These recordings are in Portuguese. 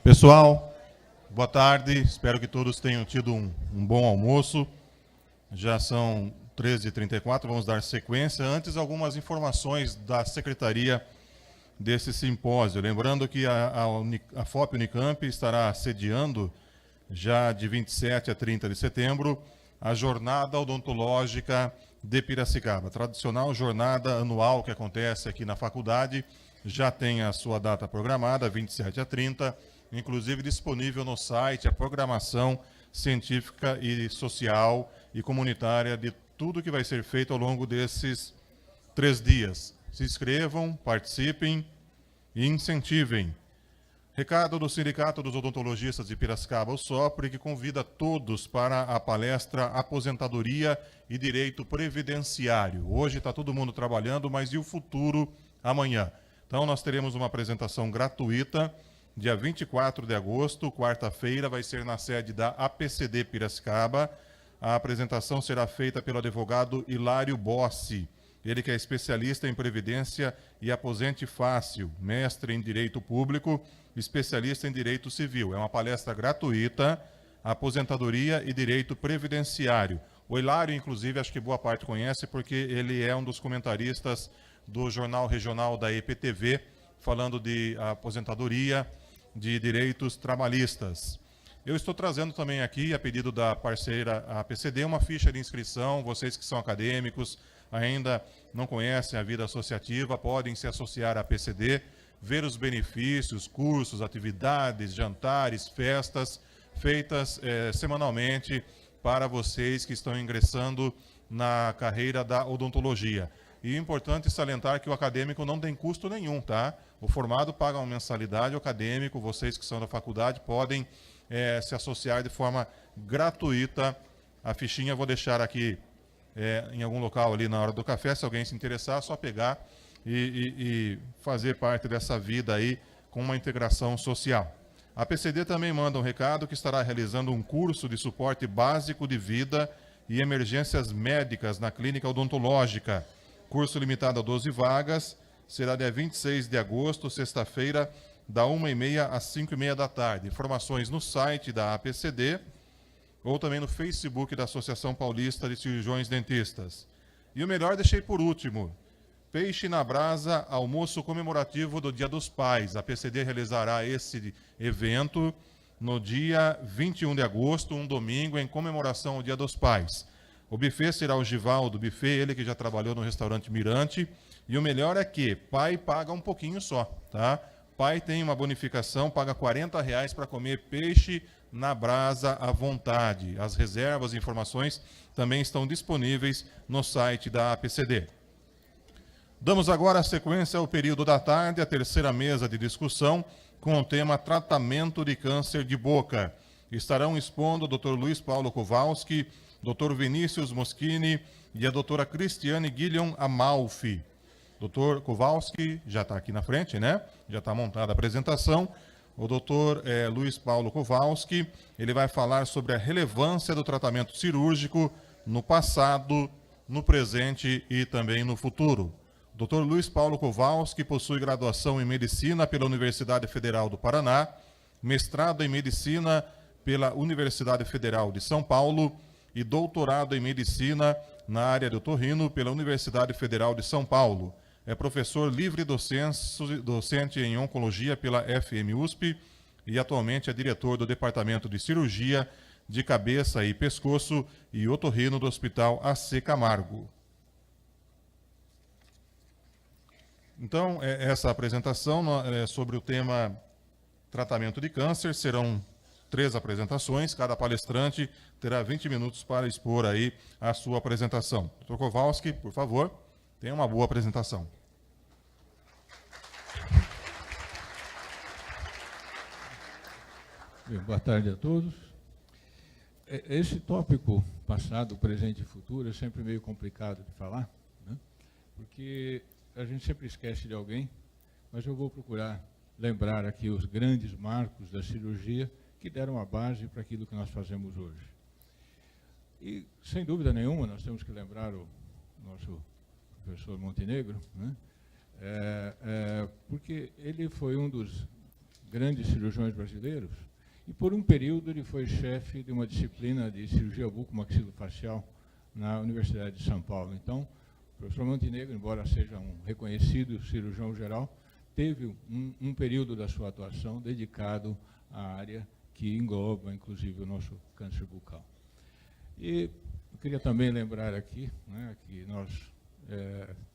Pessoal, boa tarde. Espero que todos tenham tido um bom almoço. Já são 13h34, vamos dar sequência. Antes, algumas informações da Secretaria desse simpósio. Lembrando que a FOP Unicamp estará sediando, já de 27 a 30 de setembro, a Jornada Odontológica de Piracicaba. Tradicional jornada anual que acontece aqui na faculdade, já tem a sua data programada, 27 a 30, inclusive disponível no site a programação científica e social e comunitária de tudo que vai ser feito ao longo desses 3 dias. Se inscrevam, participem e incentivem. Recado do Sindicato dos Odontologistas de Piracicaba, o SOPRE, que convida todos para a palestra Aposentadoria e Direito Previdenciário. Hoje está todo mundo trabalhando, mas e o futuro amanhã? Então nós teremos uma apresentação gratuita, dia 24 de agosto, quarta-feira, vai ser na sede da APCD Piracicaba. A apresentação será feita pelo advogado Hilário Bossi. Ele que é especialista em Previdência e Aposente Fácil, mestre em Direito Público, especialista em Direito Civil. É uma palestra gratuita, Aposentadoria e Direito Previdenciário. O Hilário, inclusive, acho que boa parte conhece, porque ele é um dos comentaristas do Jornal Regional da EPTV, falando de aposentadoria, de direitos trabalhistas. Eu estou trazendo também aqui, a pedido da parceira APCD, uma ficha de inscrição. Vocês que são acadêmicos, ainda não conhecem a vida associativa, podem se associar à APCD, ver os benefícios, cursos, atividades, jantares, festas, feitas semanalmente para vocês que estão ingressando na carreira da odontologia. E é importante salientar que o acadêmico não tem custo nenhum, tá? O formado paga uma mensalidade, o acadêmico, vocês que são da faculdade, podem se associar de forma gratuita. A fichinha eu vou deixar aqui em algum local ali na hora do café. Se alguém se interessar, é só pegar e fazer parte dessa vida aí com uma integração social. A PCD também manda um recado que estará realizando um curso de suporte básico de vida e emergências médicas na clínica odontológica. Curso limitado a 12 vagas, será dia 26 de agosto, sexta-feira, da 1h30 às 5h30 da tarde. Informações no site da APCD ou também no Facebook da Associação Paulista de Cirurgiões Dentistas. E o melhor deixei por último. Peixe na Brasa, almoço comemorativo do Dia dos Pais. A APCD realizará esse evento no dia 21 de agosto, um domingo, em comemoração ao Dia dos Pais. O buffet será o Givaldo Buffet, ele que já trabalhou no restaurante Mirante. E o melhor é que pai paga um pouquinho só, tá? Pai tem uma bonificação, paga R$40 para comer peixe na brasa à vontade. As reservas e informações também estão disponíveis no site da APCD. Damos agora a sequência ao período da tarde, a terceira mesa de discussão com o tema Tratamento de Câncer de Boca. Estarão expondo o Dr. Luiz Paulo Kowalski, Dr. Vinícius Moschini e a doutora Cristiane Guilhom Amalfi. Dr. Kowalski já está aqui na frente, né? Já está montada a apresentação. O Dr. Luiz Paulo Kowalski, ele vai falar sobre a relevância do tratamento cirúrgico no passado, no presente e também no futuro. Dr. Luiz Paulo Kowalski possui graduação em Medicina pela Universidade Federal do Paraná, mestrado em Medicina pela Universidade Federal de São Paulo e doutorado em Medicina na área de otorrino pela Universidade Federal de São Paulo. É professor livre docente em Oncologia pela FMUSP e atualmente é diretor do Departamento de Cirurgia de Cabeça e Pescoço e Otorrino do Hospital AC Camargo. Então, essa apresentação é sobre o tema tratamento de câncer. Serão 3 apresentações, cada palestrante terá 20 minutos para expor aí a sua apresentação. Dr. Kowalski, por favor, tenha uma boa apresentação. Boa tarde a todos. Esse tópico, passado, presente e futuro, é sempre meio complicado de falar, né? Porque a gente sempre esquece de alguém, mas eu vou procurar lembrar aqui os grandes marcos da cirurgia que deram a base para aquilo que nós fazemos hoje. E, sem dúvida nenhuma, nós temos que lembrar o nosso professor Montenegro, né? Porque ele foi um dos grandes cirurgiões brasileiros, e por um período ele foi chefe de uma disciplina de cirurgia bucomaxilofacial na Universidade de São Paulo. Então, o professor Montenegro, embora seja um reconhecido cirurgião geral, teve um período da sua atuação dedicado à área que engloba, inclusive, o nosso câncer bucal. E eu queria também lembrar aqui, né, que nós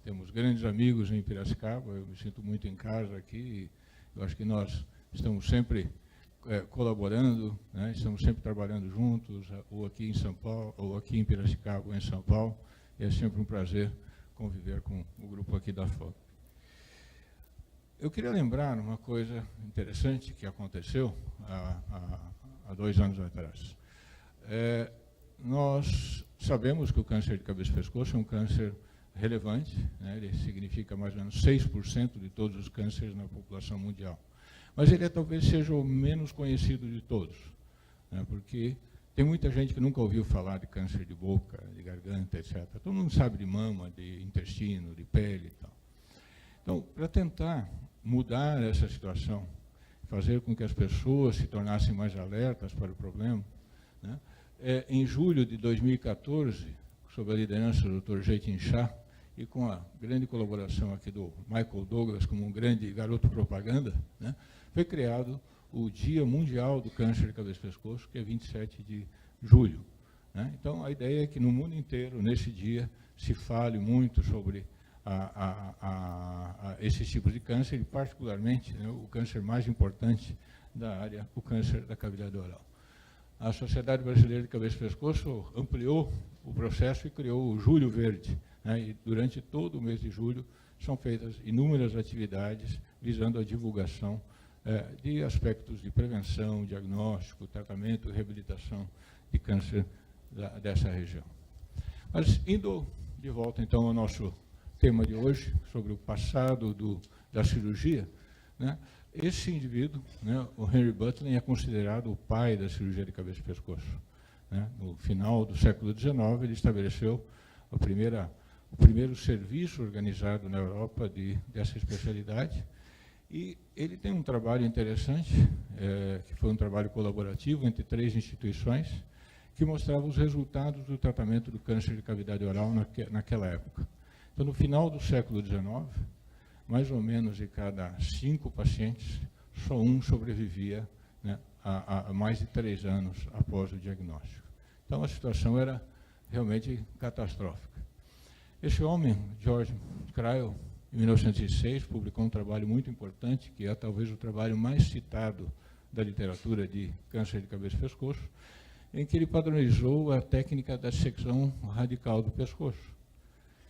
temos grandes amigos em Piracicaba, eu me sinto muito em casa aqui, eu acho que nós estamos sempre colaborando, né, estamos sempre trabalhando juntos, ou aqui em São Paulo, ou aqui em Piracicaba, ou em São Paulo, e é sempre um prazer conviver com o grupo aqui da FOB. Eu queria lembrar uma coisa interessante que aconteceu há 2 anos atrás. Nós sabemos que o câncer de cabeça e pescoço é um câncer relevante, né? Ele significa mais ou menos 6% de todos os cânceres na população mundial. Mas ele talvez seja o menos conhecido de todos, né? Porque tem muita gente que nunca ouviu falar de câncer de boca, de garganta, etc. Todo mundo sabe de mama, de intestino, de pele e tal. Então, para tentar mudar essa situação, fazer com que as pessoas se tornassem mais alertas para o problema, né? Em julho de 2014, sob a liderança do Dr. Jatin Shah, e com a grande colaboração aqui do Michael Douglas, como um grande garoto propaganda, né, foi criado o Dia Mundial do Câncer de Cabeça e Pescoço, que é 27 de julho. Né? Então, a ideia é que no mundo inteiro, nesse dia, se fale muito sobre esses tipos de câncer, e particularmente, né, o câncer mais importante da área, o câncer da cavidade oral. A Sociedade Brasileira de Cabeça e Pescoço ampliou o processo e criou o Julho Verde, né, e durante todo o mês de julho são feitas inúmeras atividades visando a divulgação de aspectos de prevenção, diagnóstico, tratamento e reabilitação de câncer dessa região. Mas, indo de volta, então, ao nosso tema de hoje, sobre o passado da cirurgia, né, esse indivíduo, né, o Henry Butler, é considerado o pai da cirurgia de cabeça e pescoço. Né? No final do século XIX, ele estabeleceu o primeiro serviço organizado na Europa dessa especialidade, e ele tem um trabalho interessante, que foi um trabalho colaborativo entre 3 instituições, que mostrava os resultados do tratamento do câncer de cavidade oral naquela época. Então, no final do século XIX, mais ou menos de cada 5 pacientes, só um sobrevivia, né, a mais de 3 anos após o diagnóstico. Então, a situação era realmente catastrófica. Esse homem, George Cryle, em 1906, publicou um trabalho muito importante, que é talvez o trabalho mais citado da literatura de câncer de cabeça e pescoço, em que ele padronizou a técnica da dissecção radical do pescoço.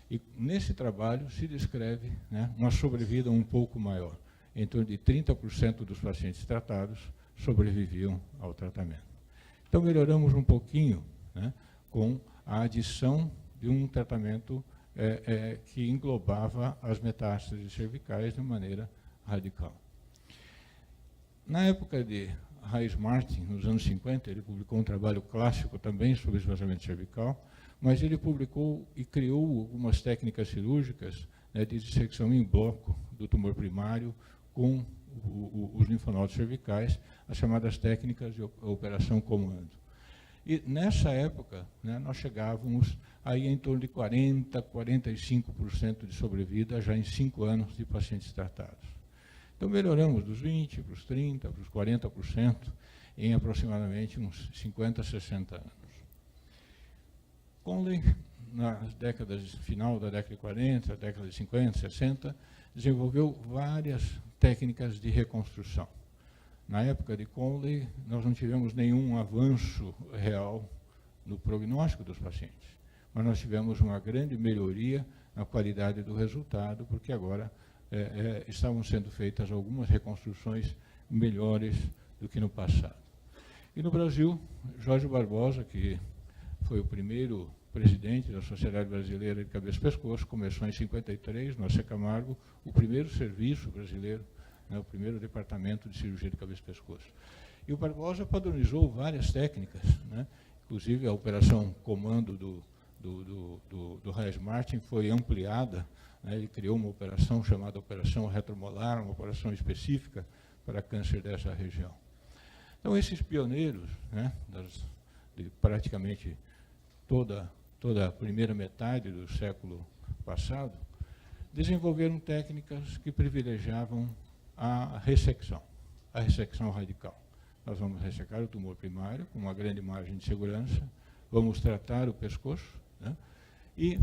E nesse trabalho se descreve, né, uma sobrevida um pouco maior. Em torno de 30% dos pacientes tratados sobreviviam ao tratamento. Então, melhoramos um pouquinho, né, com a adição de um tratamento que englobava as metástases cervicais de maneira radical. Na época de Hayes Martin, nos anos 50, ele publicou um trabalho clássico também sobre esvaziamento cervical, mas ele publicou e criou algumas técnicas cirúrgicas, né, de dissecção em bloco do tumor primário com os linfonodos cervicais, as chamadas técnicas de operação comando. E nessa época, né, nós chegávamos aí em torno de 40%, 45% de sobrevida já em 5 anos de pacientes tratados. Então melhoramos dos 20% para os 30%, para os 40%, em aproximadamente uns 50, 60 anos. Conley, nas décadas, final da década de 40, década de 50, 60, desenvolveu várias técnicas de reconstrução. Na época de Conley, nós não tivemos nenhum avanço real no prognóstico dos pacientes, mas nós tivemos uma grande melhoria na qualidade do resultado, porque agora estavam sendo feitas algumas reconstruções melhores do que no passado. E no Brasil, Jorge Barbosa, que foi o primeiro presidente da Sociedade Brasileira de Cabeça e Pescoço, começou em 53, no AC Camargo, o primeiro serviço brasileiro, né, o primeiro departamento de cirurgia de cabeça e pescoço. E o Barbosa padronizou várias técnicas, né, inclusive a operação comando do Hayes Martin foi ampliada, né, ele criou uma operação chamada operação retromolar, uma operação específica para câncer dessa região. Então, esses pioneiros, né, de praticamente toda a primeira metade do século passado, desenvolveram técnicas que privilegiavam a ressecção radical. Nós vamos ressecar o tumor primário com uma grande margem de segurança, vamos tratar o pescoço, né, e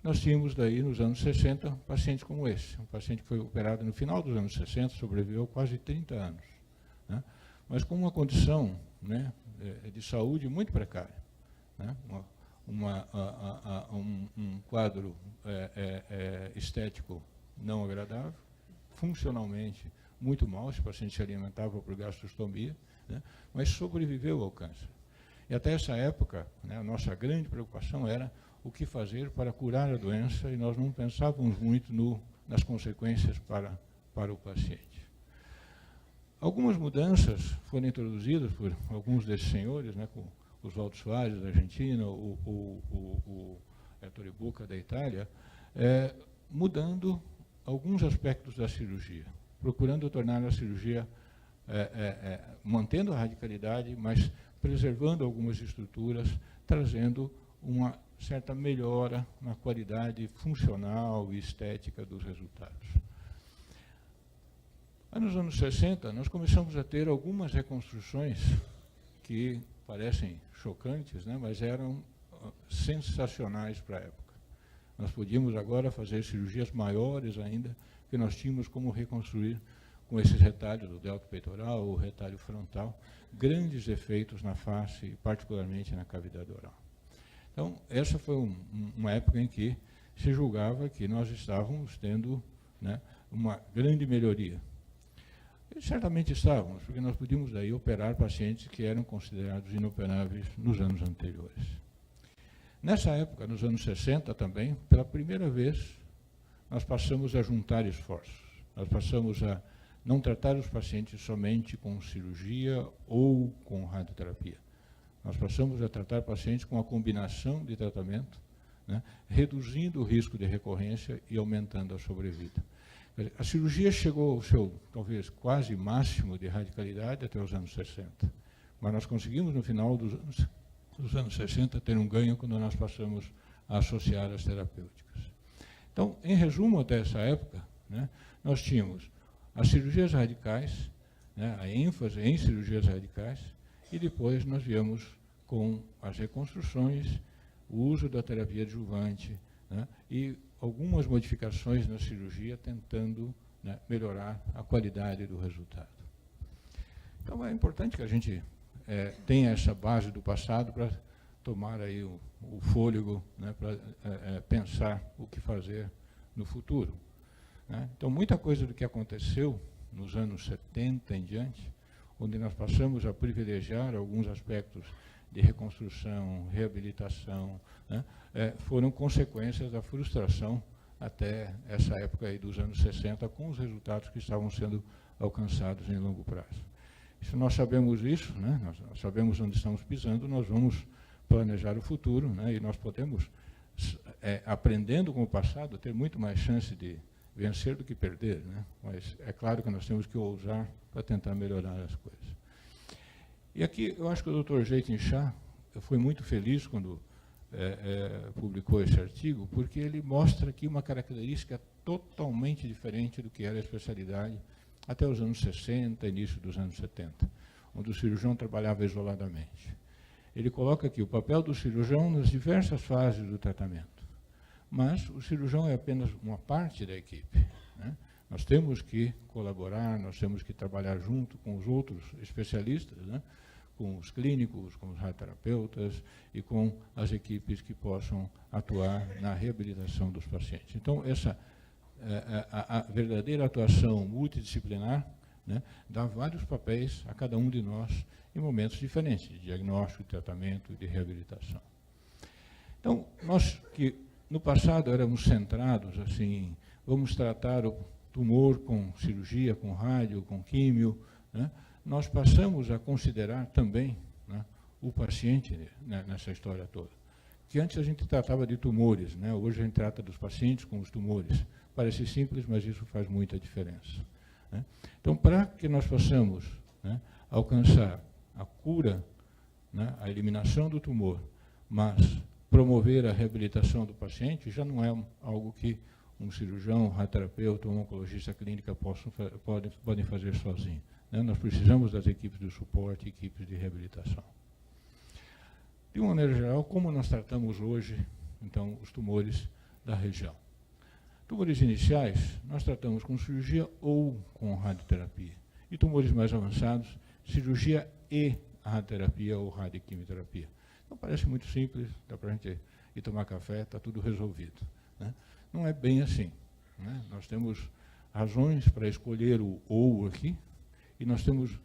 nós tínhamos daí, nos anos 60, pacientes como esse. Um paciente que foi operado no final dos anos 60, sobreviveu quase 30 anos, né, mas com uma condição, né, de saúde muito precária, né, um quadro estético não agradável, funcionalmente muito mal, esse paciente se alimentava por gastrostomia, né, mas sobreviveu ao câncer. E até essa época, né, a nossa grande preocupação era o que fazer para curar a doença, e nós não pensávamos muito nas consequências para o paciente. Algumas mudanças foram introduzidas por alguns desses senhores, né, com Oswaldo Soares, da Argentina, o Ettore Bucca, da Itália, mudando alguns aspectos da cirurgia, procurando tornar a cirurgia, mantendo a radicalidade, mas preservando algumas estruturas, trazendo uma certa melhora na qualidade funcional e estética dos resultados. Nos anos 60, nós começamos a ter algumas reconstruções que parecem chocantes, né, mas eram sensacionais para a época. Nós podíamos agora fazer cirurgias maiores ainda, que nós tínhamos como reconstruir com esses retalhos do delto peitoral, o retalho frontal, grandes efeitos na face, e particularmente na cavidade oral. Então, essa foi uma época em que se julgava que nós estávamos tendo, né, uma grande melhoria. E certamente estávamos, porque nós podíamos daí operar pacientes que eram considerados inoperáveis nos anos anteriores. Nessa época, nos anos 60 também, pela primeira vez, nós passamos a juntar esforços. Nós passamos a não tratar os pacientes somente com cirurgia ou com radioterapia. Nós passamos a tratar pacientes com a combinação de tratamento, né, reduzindo o risco de recorrência e aumentando a sobrevida. A cirurgia chegou ao seu, talvez, quase máximo de radicalidade até os anos 60. Mas nós conseguimos, no final dos anos 60, ter um ganho quando nós passamos a associar as terapêuticas. Então, em resumo, até essa época, né, nós tínhamos as cirurgias radicais, né, a ênfase em cirurgias radicais, e depois nós viemos com as reconstruções, o uso da terapia adjuvante, né, e algumas modificações na cirurgia tentando, né, melhorar a qualidade do resultado. Então, é importante que a gente tenha essa base do passado para tomar aí o fôlego, né, para pensar o que fazer no futuro, né. Então, muita coisa do que aconteceu nos anos 70 em diante, onde nós passamos a privilegiar alguns aspectos de reconstrução, reabilitação, né, foram consequências da frustração até essa época aí dos anos 60, com os resultados que estavam sendo alcançados em longo prazo. Se nós sabemos isso, né, nós sabemos onde estamos pisando, nós vamos planejar o futuro, né, e nós podemos, aprendendo com o passado, ter muito mais chance de vencer do que perder, né, mas é claro que nós temos que ousar para tentar melhorar as coisas. E aqui, eu acho que o Dr. Jatin Shah foi muito feliz quando publicou esse artigo, porque ele mostra aqui uma característica totalmente diferente do que era a especialidade até os anos 60, início dos anos 70, onde o cirurgião trabalhava isoladamente. Ele coloca aqui o papel do cirurgião nas diversas fases do tratamento, mas o cirurgião é apenas uma parte da equipe, né? Nós temos que colaborar, nós temos que trabalhar junto com os outros especialistas, né, com os clínicos, com os radioterapeutas e com as equipes que possam atuar na reabilitação dos pacientes. Então, essa a verdadeira atuação multidisciplinar, né, dá vários papéis a cada um de nós em momentos diferentes, de diagnóstico, de tratamento e de reabilitação. Então, nós que no passado éramos centrados assim, vamos tratar o tumor com cirurgia, com rádio, com químio, né, nós passamos a considerar também, né, o paciente, né, nessa história toda. Que antes a gente tratava de tumores, né, hoje a gente trata dos pacientes com os tumores. Parece simples, mas isso faz muita diferença, né? Então, para que nós possamos, né, alcançar a cura, né, a eliminação do tumor, mas promover a reabilitação do paciente, já não é algo que um cirurgião, um radioterapeuta ou um oncologista clínica podem fazer sozinho, né? Nós precisamos das equipes de suporte, equipes de reabilitação. De uma maneira geral, como nós tratamos hoje, então, os tumores da região? Tumores iniciais, nós tratamos com cirurgia ou com radioterapia. E tumores mais avançados, cirurgia e radioterapia ou radioquimioterapia. Então, parece muito simples, dá para a gente ir tomar café, está tudo resolvido, né? Não é bem assim, né? Nós temos razões para escolher o ou aqui, e nós temos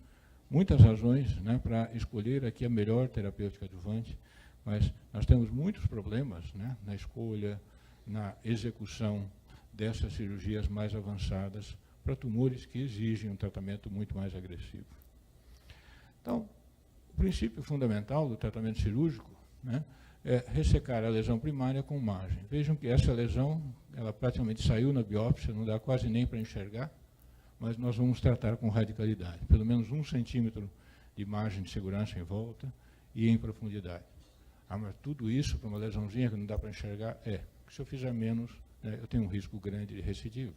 muitas razões, né, para escolher aqui a melhor terapêutica adjuvante, mas nós temos muitos problemas, né, na escolha, na execução dessas cirurgias mais avançadas para tumores que exigem um tratamento muito mais agressivo. Então, o princípio fundamental do tratamento cirúrgico, né, é ressecar a lesão primária com margem. Vejam que essa lesão, ela praticamente saiu na biópsia, não dá quase nem para enxergar, mas nós vamos tratar com radicalidade, pelo menos 1 centímetro de margem de segurança em volta e em profundidade. Ah, mas tudo isso para uma lesãozinha que não dá para enxergar? Se eu fizer menos, né, eu tenho um risco grande de recidiva,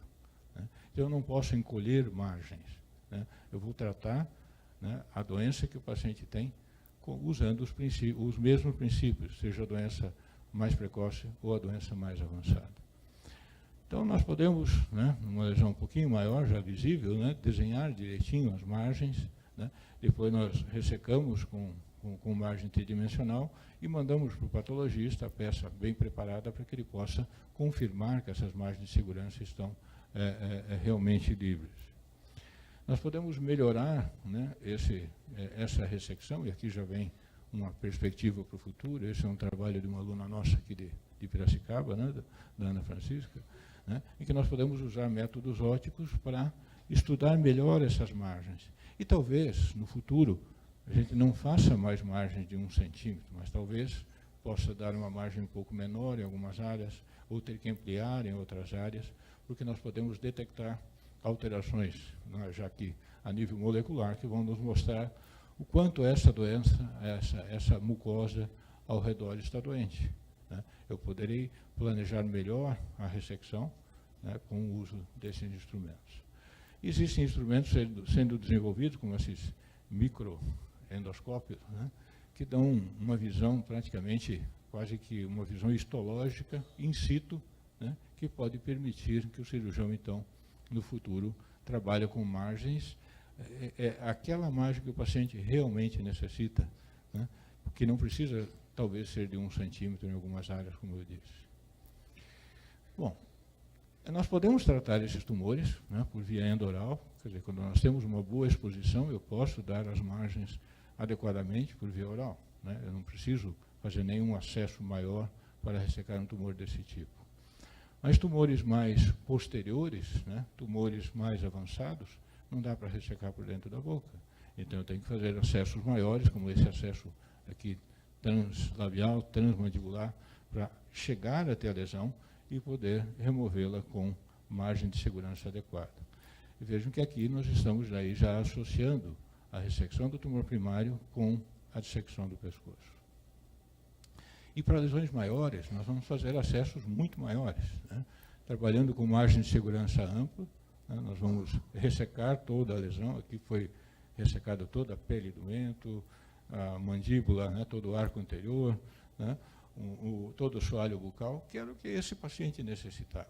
né? Então, eu não posso encolher margens, né? Eu vou tratar, né, a doença que o paciente tem usando os mesmos princípios, seja a doença mais precoce ou a doença mais avançada. Então, nós podemos, né, numa lesão um pouquinho maior, já visível, né, desenhar direitinho as margens, né, depois nós ressecamos com margem tridimensional e mandamos para o patologista a peça bem preparada para que ele possa confirmar que essas margens de segurança estão realmente livres. Nós podemos melhorar, né, essa ressecção, e aqui já vem uma perspectiva para o futuro. Esse é um trabalho de uma aluna nossa aqui de Piracicaba, né, da Ana Francisca, né, em que nós podemos usar métodos ópticos para estudar melhor essas margens. E talvez, no futuro, a gente não faça mais margens de 1 centímetro, mas talvez possa dar uma margem um pouco menor em algumas áreas, ou ter que ampliar em outras áreas, porque nós podemos detectar alterações, já que a nível molecular, que vão nos mostrar o quanto essa doença, essa mucosa ao redor está doente, né? Eu poderei planejar melhor a ressecção, né, com o uso desses instrumentos. Existem instrumentos sendo desenvolvidos, como esses microendoscópios, né, que dão uma visão praticamente, quase que uma visão histológica, in situ, né, que pode permitir que o cirurgião, então, no futuro, trabalhe com margens, aquela margem que o paciente realmente necessita, né, que não precisa, talvez, ser de 1 centímetro em algumas áreas, como eu disse. Bom, nós podemos tratar esses tumores, né, por via endoral, quer dizer, quando nós temos uma boa exposição, eu posso dar as margens adequadamente por via oral, né? Eu não preciso fazer nenhum acesso maior para ressecar um tumor desse tipo. Mas tumores mais posteriores, né, tumores mais avançados, não dá para ressecar por dentro da boca. Então, eu tenho que fazer acessos maiores, como esse acesso aqui translabial, transmandibular, para chegar até a lesão e poder removê-la com margem de segurança adequada. E vejam que aqui nós estamos aí já associando a ressecção do tumor primário com a dissecção do pescoço. E para lesões maiores, nós vamos fazer acessos muito maiores, né? Trabalhando com margem de segurança ampla, né? Nós vamos ressecar toda a lesão. Aqui foi ressecada toda a pele do mento, a mandíbula, né? Todo o arco anterior, né? Todo o soalho bucal, que era o que esse paciente necessitava,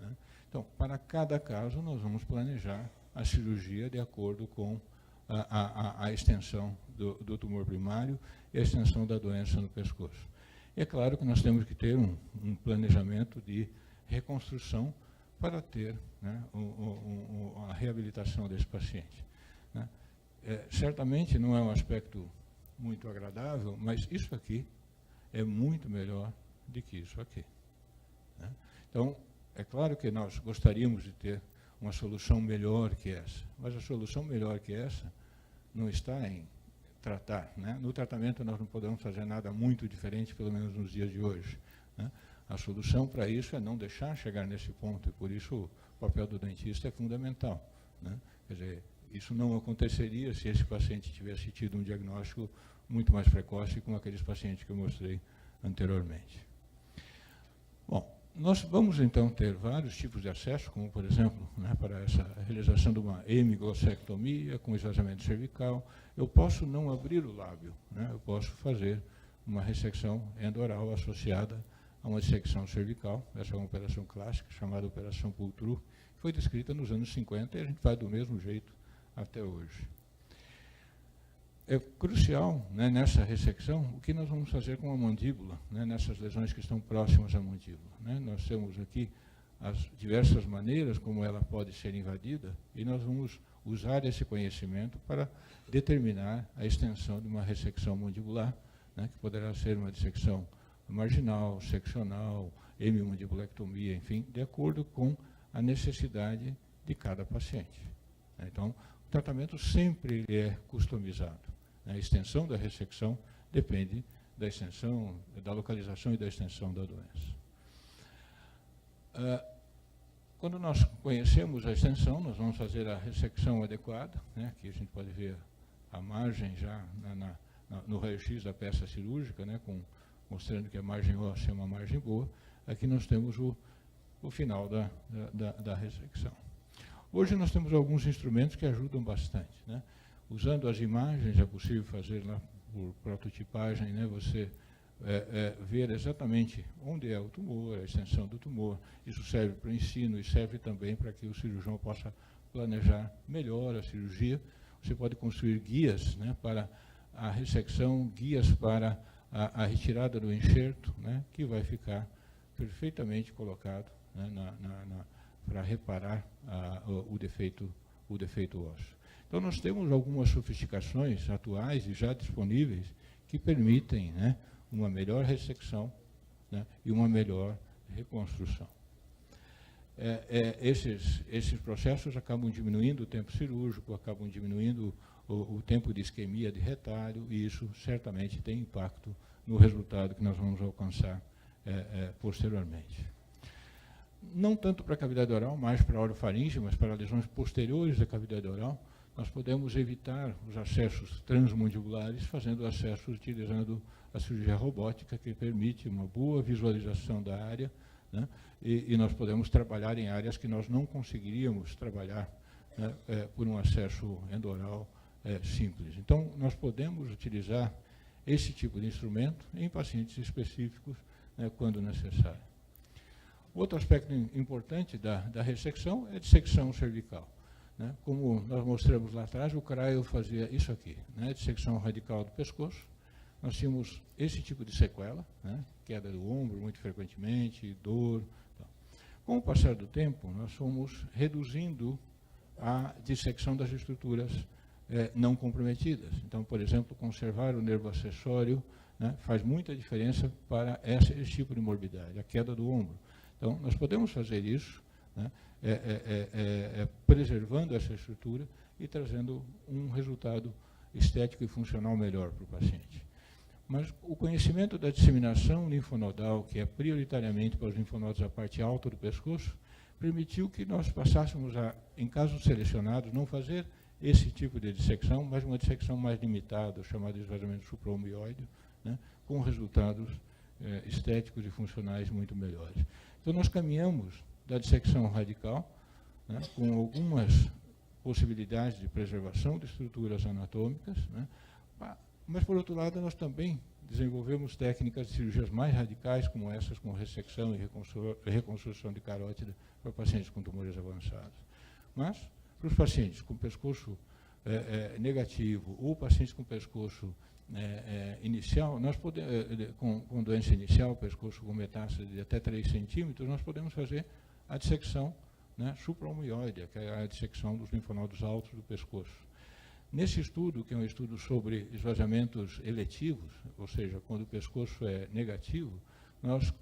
né? Então, para cada caso, nós vamos planejar a cirurgia de acordo com a extensão do tumor primário e a extensão da doença no pescoço. E é claro que nós temos que ter um planejamento de reconstrução para ter, né, a reabilitação desse paciente, né? Certamente não é um aspecto muito agradável, mas isso aqui é muito melhor do que isso aqui, né? Então, é claro que nós gostaríamos de ter uma solução melhor que essa, mas a solução melhor que essa não está em tratar, né? No tratamento nós não podemos fazer nada muito diferente, pelo menos nos dias de hoje, né? A solução para isso é não deixar chegar nesse ponto, e por isso o papel do dentista é fundamental, né? Quer dizer, isso não aconteceria se esse paciente tivesse tido um diagnóstico muito mais precoce com aqueles pacientes que eu mostrei anteriormente. Bom, nós vamos então ter vários tipos de acesso, como por exemplo, né, para essa realização de uma hemiglossectomia com esvaziamento cervical. Eu posso não abrir o lábio, né, eu posso fazer uma ressecção endoral associada a uma dissecção cervical. Essa é uma operação clássica, chamada Operação Pultru, que foi descrita nos anos 50 e a gente faz do mesmo jeito até hoje. É crucial, né, nessa ressecção, o que nós vamos fazer com a mandíbula, né, nessas lesões que estão próximas à mandíbula. Né? Nós temos aqui as diversas maneiras como ela pode ser invadida e nós vamos usar esse conhecimento para determinar a extensão de uma ressecção mandibular, né, que poderá ser uma dissecção marginal, seccional, hemimandibulectomia, enfim, de acordo com a necessidade de cada paciente. Então, o tratamento sempre é customizado. A extensão da ressecção depende da extensão, da localização e da extensão da doença. Quando nós conhecemos a extensão, nós vamos fazer a ressecção adequada, né? Aqui a gente pode ver a margem já no raio-x da peça cirúrgica, né? Mostrando que a margem óssea é uma margem boa. Aqui nós temos o final da ressecção. Hoje nós temos alguns instrumentos que ajudam bastante, né? Usando as imagens, é possível fazer lá por prototipagem, né? Você ver exatamente onde é o tumor, a extensão do tumor. Isso serve para o ensino e serve também para que o cirurgião possa planejar melhor a cirurgia. Você pode construir guias, né, para a ressecção, guias para a retirada do enxerto, né, que vai ficar perfeitamente colocado, né, para reparar o defeito ósseo. Então, nós temos algumas sofisticações atuais e já disponíveis que permitem, né, uma melhor ressecção, né, e uma melhor reconstrução. Esses processos acabam diminuindo o tempo cirúrgico, acabam diminuindo o tempo de isquemia de retalho, e isso certamente tem impacto no resultado que nós vamos alcançar posteriormente. Não tanto para a cavidade oral, mais para a orofaringe, mas para lesões posteriores da cavidade oral, nós podemos evitar os acessos transmandibulares, fazendo acessos utilizando a cirurgia robótica, que permite uma boa visualização da área, né? E nós podemos trabalhar em áreas que nós não conseguiríamos trabalhar, né, por um acesso endoral simples. Então, nós podemos utilizar esse tipo de instrumento em pacientes específicos, né, quando necessário. Outro aspecto importante da ressecção é a dissecção cervical. Né? Como nós mostramos lá atrás, o cryo fazia isso aqui, né? Dissecção radical do pescoço. Nós tínhamos esse tipo de sequela, né? Queda do ombro muito frequentemente, dor. Tal. Com o passar do tempo, nós fomos reduzindo a dissecção das estruturas não comprometidas. Então, por exemplo, conservar o nervo acessório, né, faz muita diferença para esse tipo de morbidade, a queda do ombro. Então, nós podemos fazer isso, né, preservando essa estrutura e trazendo um resultado estético e funcional melhor para o paciente. Mas o conhecimento da disseminação linfonodal, que é prioritariamente para os linfonodos da parte alta do pescoço, permitiu que nós passássemos a, em casos selecionados, não fazer esse tipo de dissecção, mas uma dissecção mais limitada, chamada de esvaziamento supraomioide, né, com resultados estéticos e funcionais muito melhores. Então, nós caminhamos da dissecção radical, né, com algumas possibilidades de preservação de estruturas anatômicas, né, mas, por outro lado, nós também desenvolvemos técnicas de cirurgias mais radicais, como essas, com ressecção e reconstrução de carótida para pacientes com tumores avançados. Mas, para os pacientes com pescoço negativo ou pacientes com pescoço inicial, nós podemos, com doença inicial, pescoço com metástase de até 3 centímetros, nós podemos fazer a dissecção, né, supraomioide, que é a dissecção dos linfonodos altos do pescoço. Nesse estudo, que é um estudo sobre esvaziamentos eletivos, ou seja, quando o pescoço é negativo, nós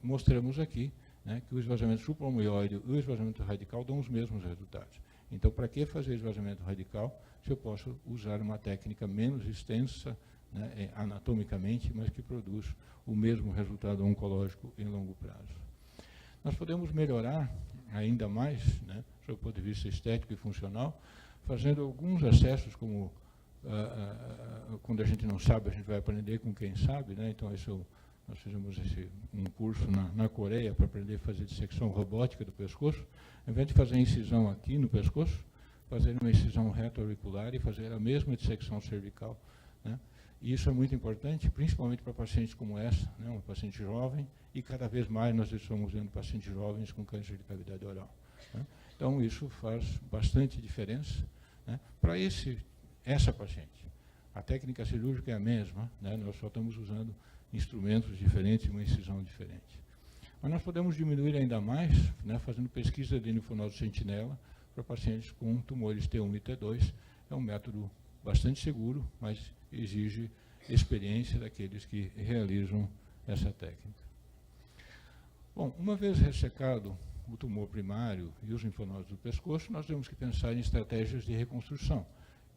mostramos aqui, né, que o esvaziamento supraomioide e o esvaziamento radical dão os mesmos resultados. Então, para que fazer esvaziamento radical se eu posso usar uma técnica menos extensa, né, anatomicamente, mas que produz o mesmo resultado oncológico em longo prazo? Nós podemos melhorar ainda mais, né, sob o ponto de vista estético e funcional, fazendo alguns acessos, como quando a gente não sabe, a gente vai aprender com quem sabe, né? Então, nós fizemos um curso na Coreia para aprender a fazer dissecção robótica do pescoço. Ao invés de fazer a incisão aqui no pescoço, fazer uma incisão retroauricular e fazer a mesma dissecção cervical, né? E isso é muito importante, principalmente para pacientes como essa, né? Uma paciente jovem, e cada vez mais nós estamos vendo pacientes jovens com câncer de cavidade oral, né? Então, isso faz bastante diferença, né, para essa paciente. A técnica cirúrgica é a mesma, né? Nós só estamos usando instrumentos diferentes e uma incisão diferente. Mas nós podemos diminuir ainda mais, né, fazendo pesquisa de linfonodo sentinela para pacientes com tumores T1 e T2. É um método bastante seguro, mas exige experiência daqueles que realizam essa técnica. Bom, uma vez ressecado o tumor primário e os linfonodos do pescoço, nós temos que pensar em estratégias de reconstrução.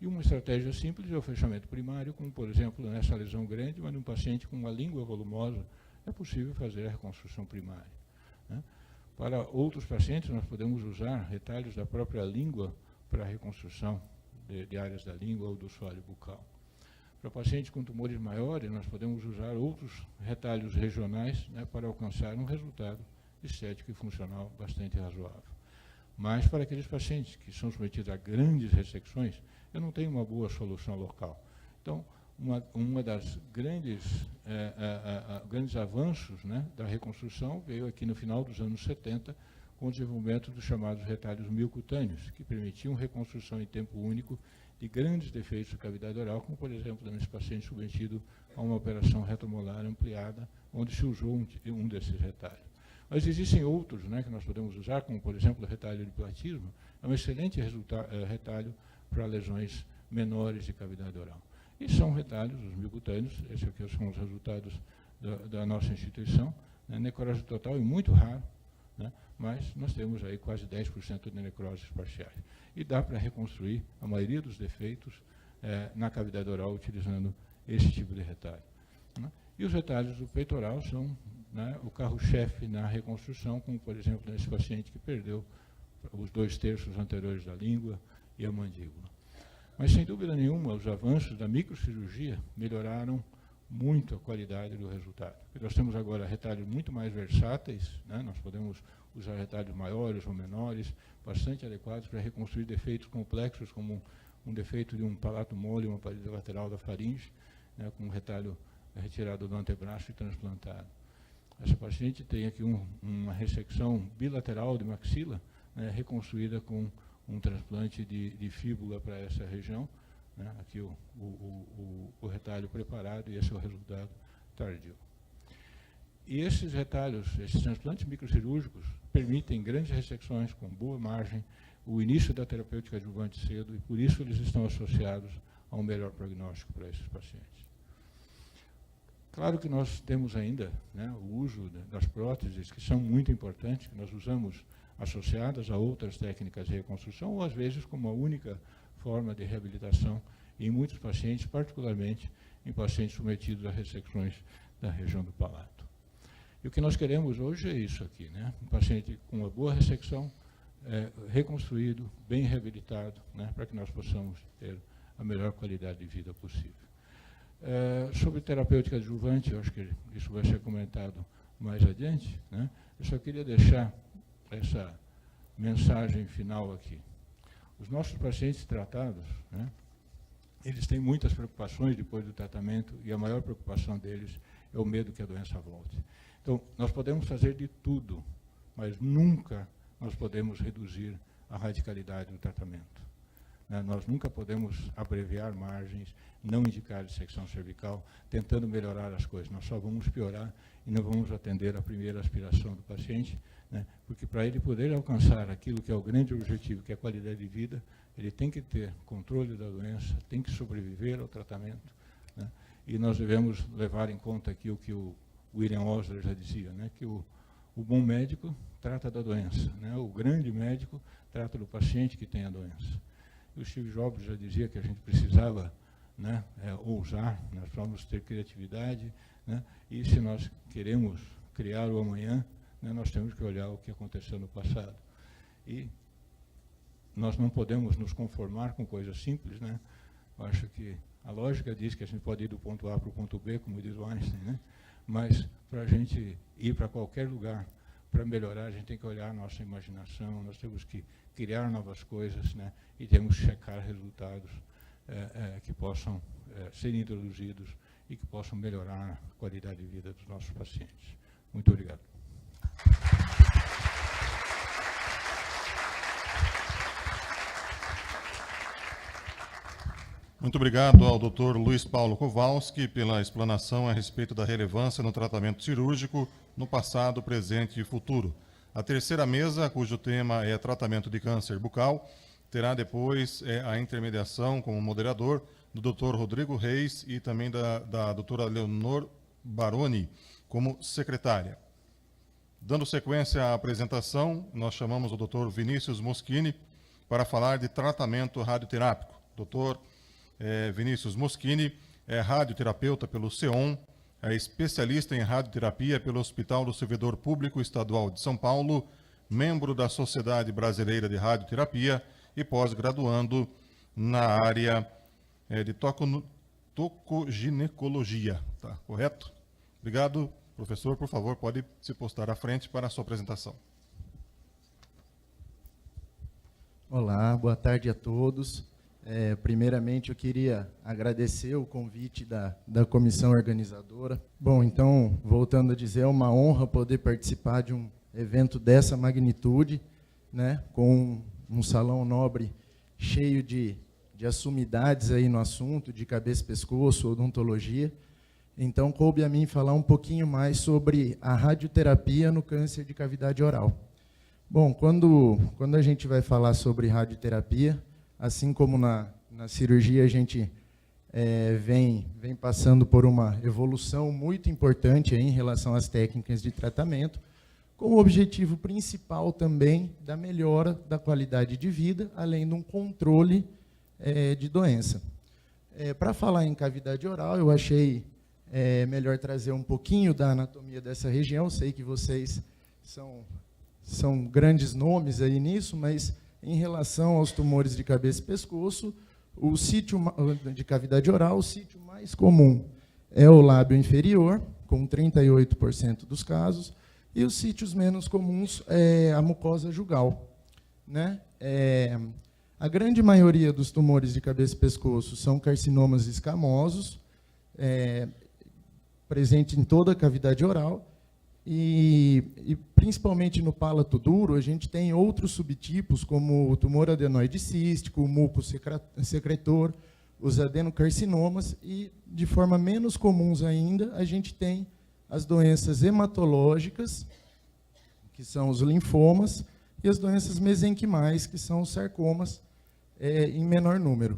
E uma estratégia simples é o fechamento primário, como, por exemplo, nessa lesão grande, mas num paciente com uma língua volumosa, é possível fazer a reconstrução primária, né? Para outros pacientes, nós podemos usar retalhos da própria língua para a reconstrução de áreas da língua ou do assoalho bucal. Para pacientes com tumores maiores, nós podemos usar outros retalhos regionais, né, para alcançar um resultado estético e funcional bastante razoável. Mas para aqueles pacientes que são submetidos a grandes ressecções, eu não tenho uma boa solução local. Então, uma das grandes avanços, né, da reconstrução veio aqui no final dos anos 70, com o desenvolvimento dos chamados retalhos miocutâneos, que permitiam reconstrução em tempo único de grandes defeitos da cavidade oral, como, por exemplo, nesse paciente submetido a uma operação retromolar ampliada, onde se usou um desses retalhos. Mas existem outros, né, que nós podemos usar, como, por exemplo, o retalho de platismo. É um excelente retalho para lesões menores de cavidade oral. E são retalhos, os miocutâneos, esses aqui são os resultados da nossa instituição, né? Necrose total é muito raro, né? Mas nós temos aí quase 10% de necroses parciais. E dá para reconstruir a maioria dos defeitos na cavidade oral utilizando esse tipo de retalho, né? E os retalhos do peitoral são, né, o carro-chefe na reconstrução, como, por exemplo, nesse paciente que perdeu os 2/3 anteriores da língua e a mandíbula. Mas, sem dúvida nenhuma, os avanços da microcirurgia melhoraram muito a qualidade do resultado. Porque nós temos agora retalhos muito mais versáteis, né? Nós podemos usar retalhos maiores ou menores, bastante adequados para reconstruir defeitos complexos, como um defeito de um palato mole, uma parede lateral da faringe, né, com um retalho retirado do antebraço e transplantado. Essa paciente tem aqui uma ressecção bilateral de maxila, né, reconstruída com um transplante de fíbula para essa região, né, aqui o retalho preparado, e esse é o resultado tardio. E esses retalhos, esses transplantes microcirúrgicos, permitem grandes ressecções com boa margem, o início da terapêutica adjuvante cedo, e por isso eles estão associados a um melhor prognóstico para esses pacientes. Claro que nós temos ainda, né, o uso das próteses, que são muito importantes, que nós usamos associadas a outras técnicas de reconstrução, ou às vezes como a única forma de reabilitação em muitos pacientes, particularmente em pacientes submetidos a ressecções da região do palato. E o que nós queremos hoje é isso aqui, né? Um paciente com uma boa ressecção, reconstruído, bem reabilitado, né, para que nós possamos ter a melhor qualidade de vida possível. Sobre terapêutica adjuvante, eu acho que isso vai ser comentado mais adiante, né? Eu só queria deixar essa mensagem final aqui. Os nossos pacientes tratados, né, eles têm muitas preocupações depois do tratamento, e a maior preocupação deles é o medo que a doença volte. Então, nós podemos fazer de tudo, mas nunca nós podemos reduzir a radicalidade do tratamento. Nós nunca podemos abreviar margens, não indicar dissecção cervical, tentando melhorar as coisas. Nós só vamos piorar e não vamos atender a primeira aspiração do paciente, né? Porque para ele poder alcançar aquilo que é o grande objetivo, que é a qualidade de vida, ele tem que ter controle da doença, tem que sobreviver ao tratamento, né? E nós devemos levar em conta aqui o que o William Osler já dizia, né? Que o bom médico trata da doença, né? O grande médico trata do paciente que tem a doença. E o Steve Jobs já dizia que a gente precisava, né, ousar, nós precisamos ter criatividade, né, e se nós queremos criar o amanhã, né, nós temos que olhar o que aconteceu no passado. E nós não podemos nos conformar com coisas simples, né? Eu acho que a lógica diz que a gente pode ir do ponto A para o ponto B, como diz o Einstein, né? Mas para a gente ir para qualquer lugar, para melhorar, a gente tem que olhar a nossa imaginação, nós temos que criar novas coisas, né? E temos que checar resultados que possam ser introduzidos e que possam melhorar a qualidade de vida dos nossos pacientes. Muito obrigado. Muito obrigado ao Dr. Luiz Paulo Kowalski pela explanação a respeito da relevância no tratamento cirúrgico no passado, presente e futuro. A terceira mesa, cujo tema é tratamento de câncer bucal, terá depois a intermediação como moderador do Dr. Rodrigo Reis e também da doutora Leonor Baroni como secretária. Dando sequência à apresentação, nós chamamos o Dr. Vinícius Moschini para falar de tratamento radioterápico. Dr. Vinícius Moschini é radioterapeuta pelo CEON, é especialista em radioterapia pelo Hospital do Servidor Público Estadual de São Paulo, membro da Sociedade Brasileira de Radioterapia e pós-graduando na área de tocoginecologia. Tá correto? Obrigado, professor. Por favor, pode se postar à frente para a sua apresentação. Olá, boa tarde a todos. Primeiramente, eu queria agradecer o convite da comissão organizadora. Bom, então, voltando a dizer, é uma honra poder participar de um evento dessa magnitude, né, com um salão nobre cheio de assumidades aí no assunto, de cabeça, pescoço, odontologia. Então, coube a mim falar um pouquinho mais sobre a radioterapia no câncer de cavidade oral. Bom, quando a gente vai falar sobre radioterapia, assim como na cirurgia a gente vem passando por uma evolução muito importante aí em relação às técnicas de tratamento, com o objetivo principal também da melhora da qualidade de vida, além de um controle de doença. Para falar em cavidade oral, eu achei melhor trazer um pouquinho da anatomia dessa região. Sei que vocês são grandes nomes aí nisso, mas em relação aos tumores de cabeça e pescoço, o sítio de cavidade oral, o sítio mais comum é o lábio inferior, com 38% dos casos, e os sítios menos comuns é a mucosa jugal, né? A grande maioria dos tumores de cabeça e pescoço são carcinomas escamosos, presente em toda a cavidade oral, e principalmente no palato duro, a gente tem outros subtipos, como o tumor adenoide cístico, o muco secretor, os adenocarcinomas, e, de forma menos comuns ainda, a gente tem as doenças hematológicas, que são os linfomas, e as doenças mesenquimais, que são os sarcomas, em menor número.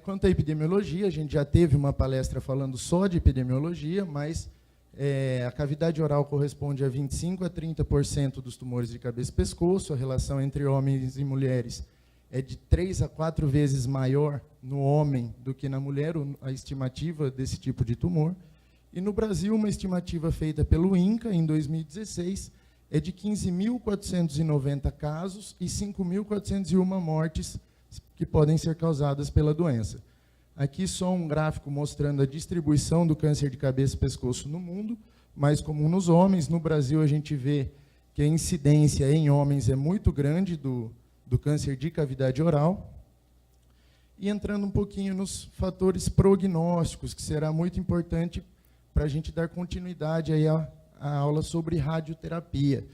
Quanto à epidemiologia, a gente já teve uma palestra falando só de epidemiologia, mas a cavidade oral corresponde a 25% a 30% dos tumores de cabeça e pescoço. A relação entre homens e mulheres é de 3 a 4 vezes maior no homem do que na mulher, a estimativa desse tipo de tumor. E no Brasil, uma estimativa feita pelo INCA, em 2016, é de 15.490 casos e 5.401 mortes que podem ser causadas pela doença. Aqui só um gráfico mostrando a distribuição do câncer de cabeça e pescoço no mundo, mais comum nos homens. No Brasil, a gente vê que a incidência em homens é muito grande do câncer de cavidade oral. E entrando um pouquinho nos fatores prognósticos, que será muito importante para a gente dar continuidade aí à aula sobre radioterapia.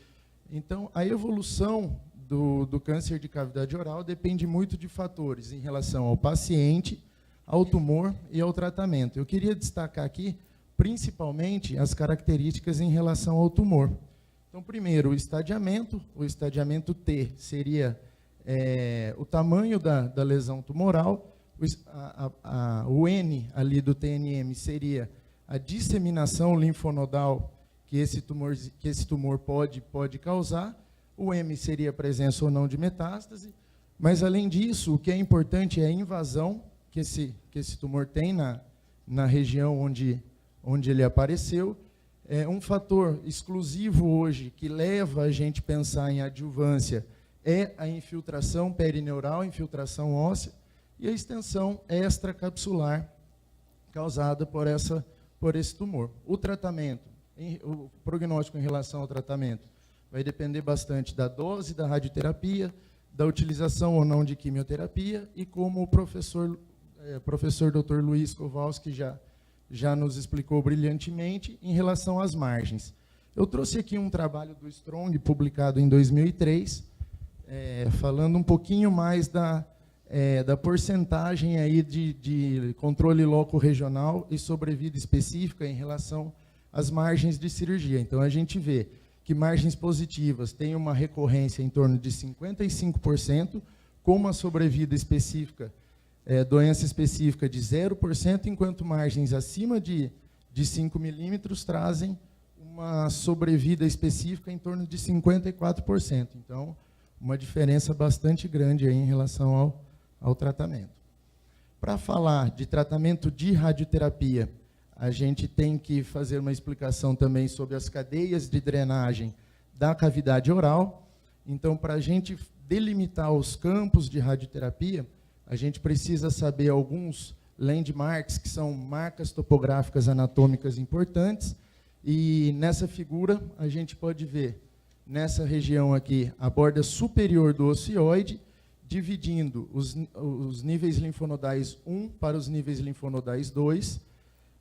Então, a evolução do câncer de cavidade oral depende muito de fatores em relação ao paciente, ao tumor e ao tratamento. Eu queria destacar aqui, principalmente, as características em relação ao tumor. Então, primeiro, o estadiamento T seria o tamanho da lesão tumoral, o N ali do TNM seria a disseminação linfonodal que esse tumor pode causar, o M seria a presença ou não de metástase, mas, além disso, o que é importante é a invasão que esse tumor tem na região onde ele apareceu. Um fator exclusivo hoje que leva a gente a pensar em adjuvância é a infiltração perineural, infiltração óssea, e a extensão extracapsular causada por esse tumor. O tratamento, o prognóstico em relação ao tratamento, vai depender bastante da dose da radioterapia, da utilização ou não de quimioterapia, e como o professor Dr. Luiz Kowalski já nos explicou brilhantemente, em relação às margens. Eu trouxe aqui um trabalho do Strong, publicado em 2003, falando um pouquinho mais da porcentagem aí de controle loco-regional e sobrevida específica em relação às margens de cirurgia. Então, a gente vê que margens positivas têm uma recorrência em torno de 55%, com uma sobrevida específica, doença específica de 0%, enquanto margens acima de 5 milímetros trazem uma sobrevida específica em torno de 54%. Então, uma diferença bastante grande aí em relação ao tratamento. Para falar de tratamento de radioterapia, a gente tem que fazer uma explicação também sobre as cadeias de drenagem da cavidade oral. Então, para a gente delimitar os campos de radioterapia, a gente precisa saber alguns landmarks, que são marcas topográficas anatômicas importantes, e nessa figura a gente pode ver, nessa região aqui, a borda superior do ocioide, dividindo os níveis linfonodais 1 para os níveis linfonodais 2,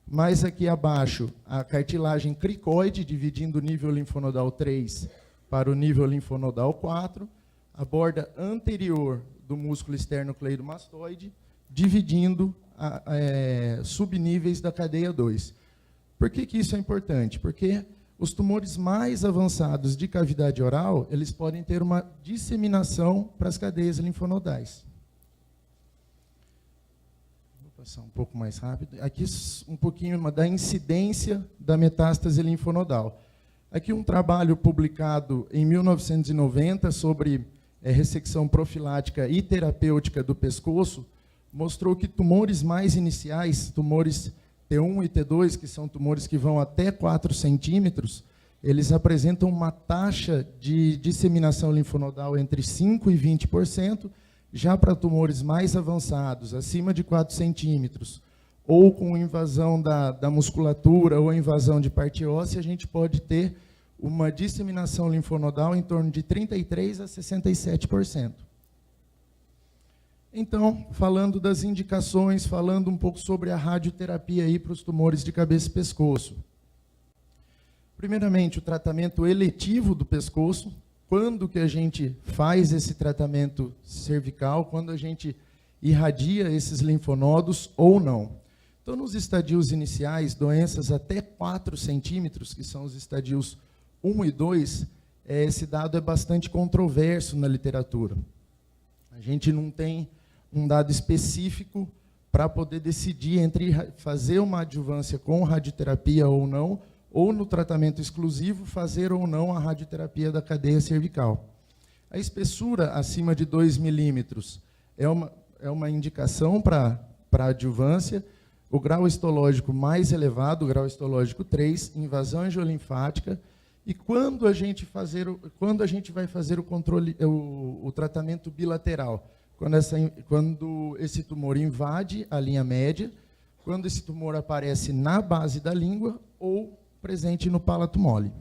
mais aqui abaixo, a cartilagem cricoide, dividindo o nível linfonodal 3 para o nível linfonodal 4, a borda anterior do músculo externo-cleidomastoide, dividindo subníveis da cadeia 2. Por que isso é importante? Porque os tumores mais avançados de cavidade oral, eles podem ter uma disseminação para as cadeias linfonodais. Passar um pouco mais rápido. Aqui um pouquinho da incidência da metástase linfonodal. Aqui um trabalho publicado em 1990 sobre ressecção profilática e terapêutica do pescoço, mostrou que tumores mais iniciais, tumores T1 e T2, que são tumores que vão até 4 centímetros, eles apresentam uma taxa de disseminação linfonodal entre 5% e 20%, já para tumores mais avançados, acima de 4 centímetros, ou com invasão da musculatura ou invasão de parte óssea, a gente pode ter uma disseminação linfonodal em torno de 33% a 67%. Então, falando das indicações, falando um pouco sobre a radioterapia aí para os tumores de cabeça e pescoço. Primeiramente, o tratamento eletivo do pescoço. Quando que a gente faz esse tratamento cervical, quando a gente irradia esses linfonodos ou não. Então, nos estadios iniciais, doenças até 4 centímetros, que são os estadios 1 e 2, esse dado é bastante controverso na literatura. A gente não tem um dado específico para poder decidir entre fazer uma adjuvância com radioterapia ou não, ou no tratamento exclusivo, fazer ou não a radioterapia da cadeia cervical. A espessura acima de 2 milímetros é uma indicação para adjuvância. O grau histológico mais elevado, o grau histológico 3, invasão angiolinfática. E quando a gente vai fazer o tratamento bilateral? Quando esse tumor invade a linha média, quando esse tumor aparece na base da língua ou presente no palato mole.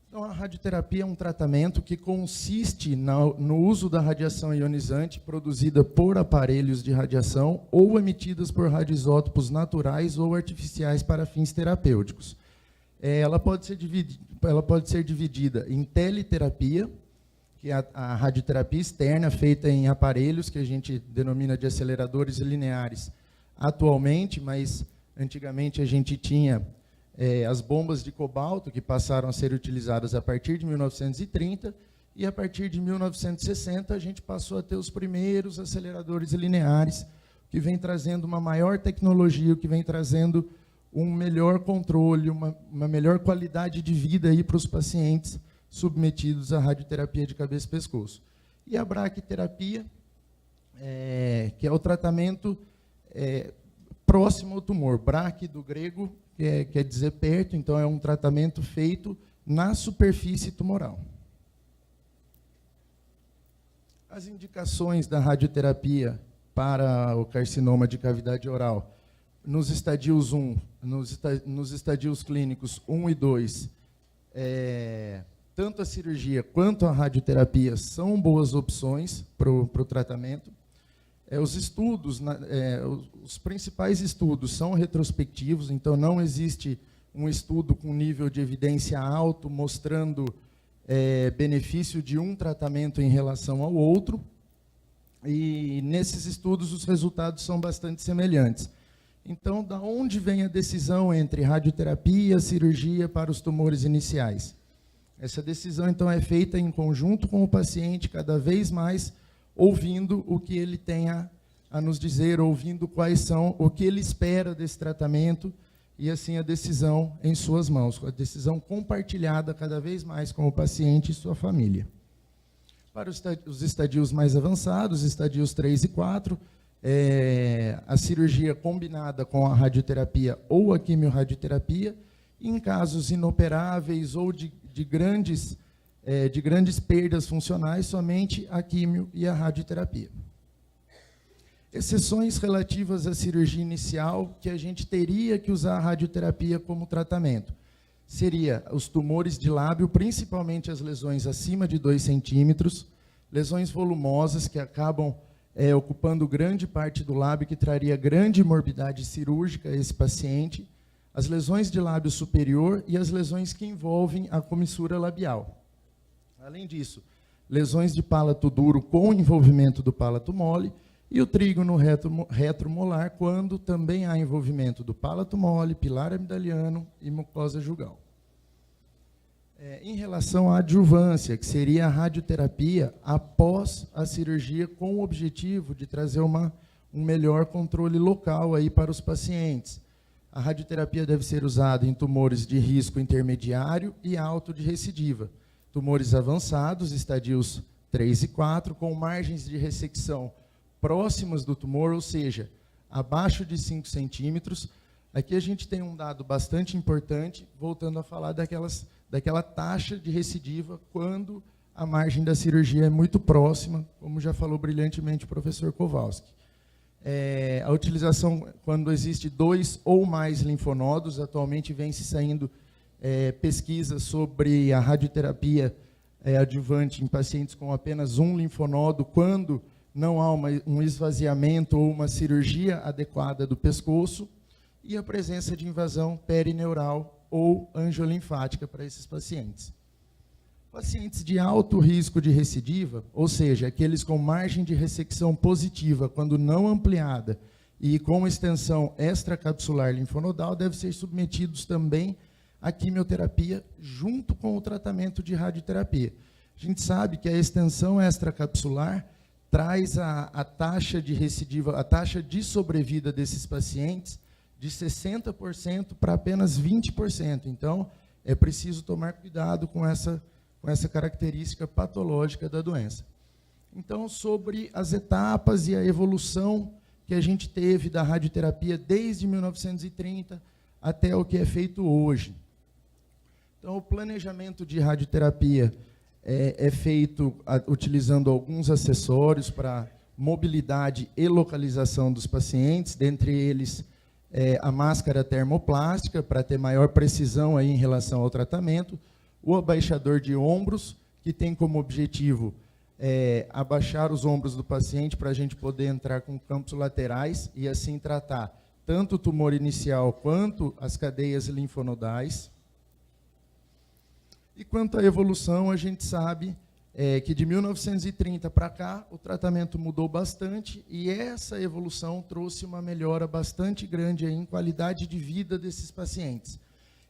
Então, a radioterapia é um tratamento que consiste no uso da radiação ionizante produzida por aparelhos de radiação ou emitidas por radioisótopos naturais ou artificiais para fins terapêuticos. Ela pode ser dividida em teleterapia, que é a radioterapia externa feita em aparelhos que a gente denomina de aceleradores lineares atualmente, mas antigamente a gente tinha as bombas de cobalto, que passaram a ser utilizadas a partir de 1930, e a partir de 1960 a gente passou a ter os primeiros aceleradores lineares, que vem trazendo uma maior tecnologia, que vem trazendo um melhor controle, uma melhor qualidade de vida para os pacientes submetidos à radioterapia de cabeça e pescoço. E a braquiterapia, que é o tratamento próximo ao tumor. Braque, do grego, quer dizer perto, então é um tratamento feito na superfície tumoral. As indicações da radioterapia para o carcinoma de cavidade oral, nos estadios clínicos 1 e 2, tanto a cirurgia quanto a radioterapia são boas opções para o tratamento. Os estudos, os principais estudos são retrospectivos, então não existe um estudo com nível de evidência alto mostrando benefício de um tratamento em relação ao outro. E nesses estudos os resultados são bastante semelhantes. Então, da onde vem a decisão entre radioterapia e cirurgia para os tumores iniciais? Essa decisão, então, é feita em conjunto com o paciente, cada vez mais ouvindo o que ele tem a nos dizer, ouvindo quais são, o que ele espera desse tratamento, e assim a decisão em suas mãos, a decisão compartilhada cada vez mais com o paciente e sua família. Para os estadios mais avançados, estadios 3 e 4, a cirurgia combinada com a radioterapia ou a quimiorradioterapia, em casos inoperáveis ou de grandes perdas funcionais, somente a quimio e a radioterapia. Exceções relativas à cirurgia inicial, que a gente teria que usar a radioterapia como tratamento. Seria os tumores de lábio, principalmente as lesões acima de 2 centímetros, lesões volumosas que acabam ocupando grande parte do lábio, que traria grande morbidade cirúrgica a esse paciente, as lesões de lábio superior e as lesões que envolvem a comissura labial. Além disso, lesões de palato duro com envolvimento do palato mole e o trígono retromolar, quando também há envolvimento do palato mole, pilar amidaliano e mucosa jugal. Em relação à adjuvância, que seria a radioterapia após a cirurgia, com o objetivo de trazer um melhor controle local aí para os pacientes. A radioterapia deve ser usada em tumores de risco intermediário e alto de recidiva. Tumores avançados, estadios 3 e 4, com margens de ressecção próximas do tumor, ou seja, abaixo de 5 centímetros. Aqui a gente tem um dado bastante importante, voltando a falar daquela taxa de recidiva quando a margem da cirurgia é muito próxima, como já falou brilhantemente o professor Kowalski. A utilização, quando existe 2 ou mais linfonodos, atualmente vem se saindo pesquisas sobre a radioterapia adjuvante em pacientes com apenas um linfonodo, quando não há um esvaziamento ou uma cirurgia adequada do pescoço, e a presença de invasão perineural ou angiolinfática para esses pacientes. Pacientes de alto risco de recidiva, ou seja, aqueles com margem de ressecção positiva, quando não ampliada, e com extensão extracapsular linfonodal, devem ser submetidos também à quimioterapia junto com o tratamento de radioterapia. A gente sabe que a extensão extracapsular traz a taxa de recidiva, a taxa de sobrevida desses pacientes de 60% para apenas 20%. Então, é preciso tomar cuidado com essa característica patológica da doença. Então, sobre as etapas e a evolução que a gente teve da radioterapia desde 1930 até o que é feito hoje. Então, o planejamento de radioterapia é feito utilizando alguns acessórios para mobilidade e localização dos pacientes, dentre eles a máscara termoplástica, para ter maior precisão aí em relação ao tratamento, o abaixador de ombros, que tem como objetivo abaixar os ombros do paciente para a gente poder entrar com campos laterais e assim tratar tanto o tumor inicial quanto as cadeias linfonodais. E quanto à evolução, a gente sabe que de 1930 para cá o tratamento mudou bastante e essa evolução trouxe uma melhora bastante grande aí em qualidade de vida desses pacientes.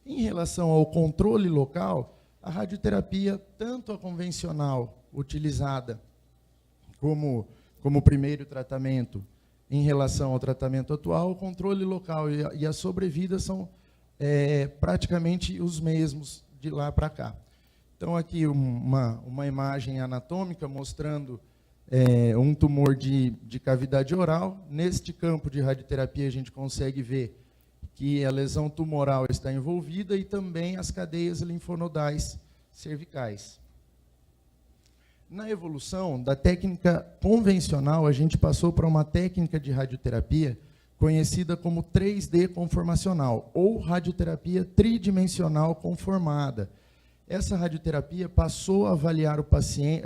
Em relação ao controle local, a radioterapia, tanto a convencional, utilizada como primeiro tratamento em relação ao tratamento atual, o controle local e a sobrevida são praticamente os mesmos de lá para cá. Então, aqui uma imagem anatômica mostrando um tumor de cavidade oral. Neste campo de radioterapia, a gente consegue ver que a lesão tumoral está envolvida, e também as cadeias linfonodais cervicais. Na evolução da técnica convencional, a gente passou para uma técnica de radioterapia conhecida como 3D conformacional, ou radioterapia tridimensional conformada. Essa radioterapia passou a avaliar o paciente,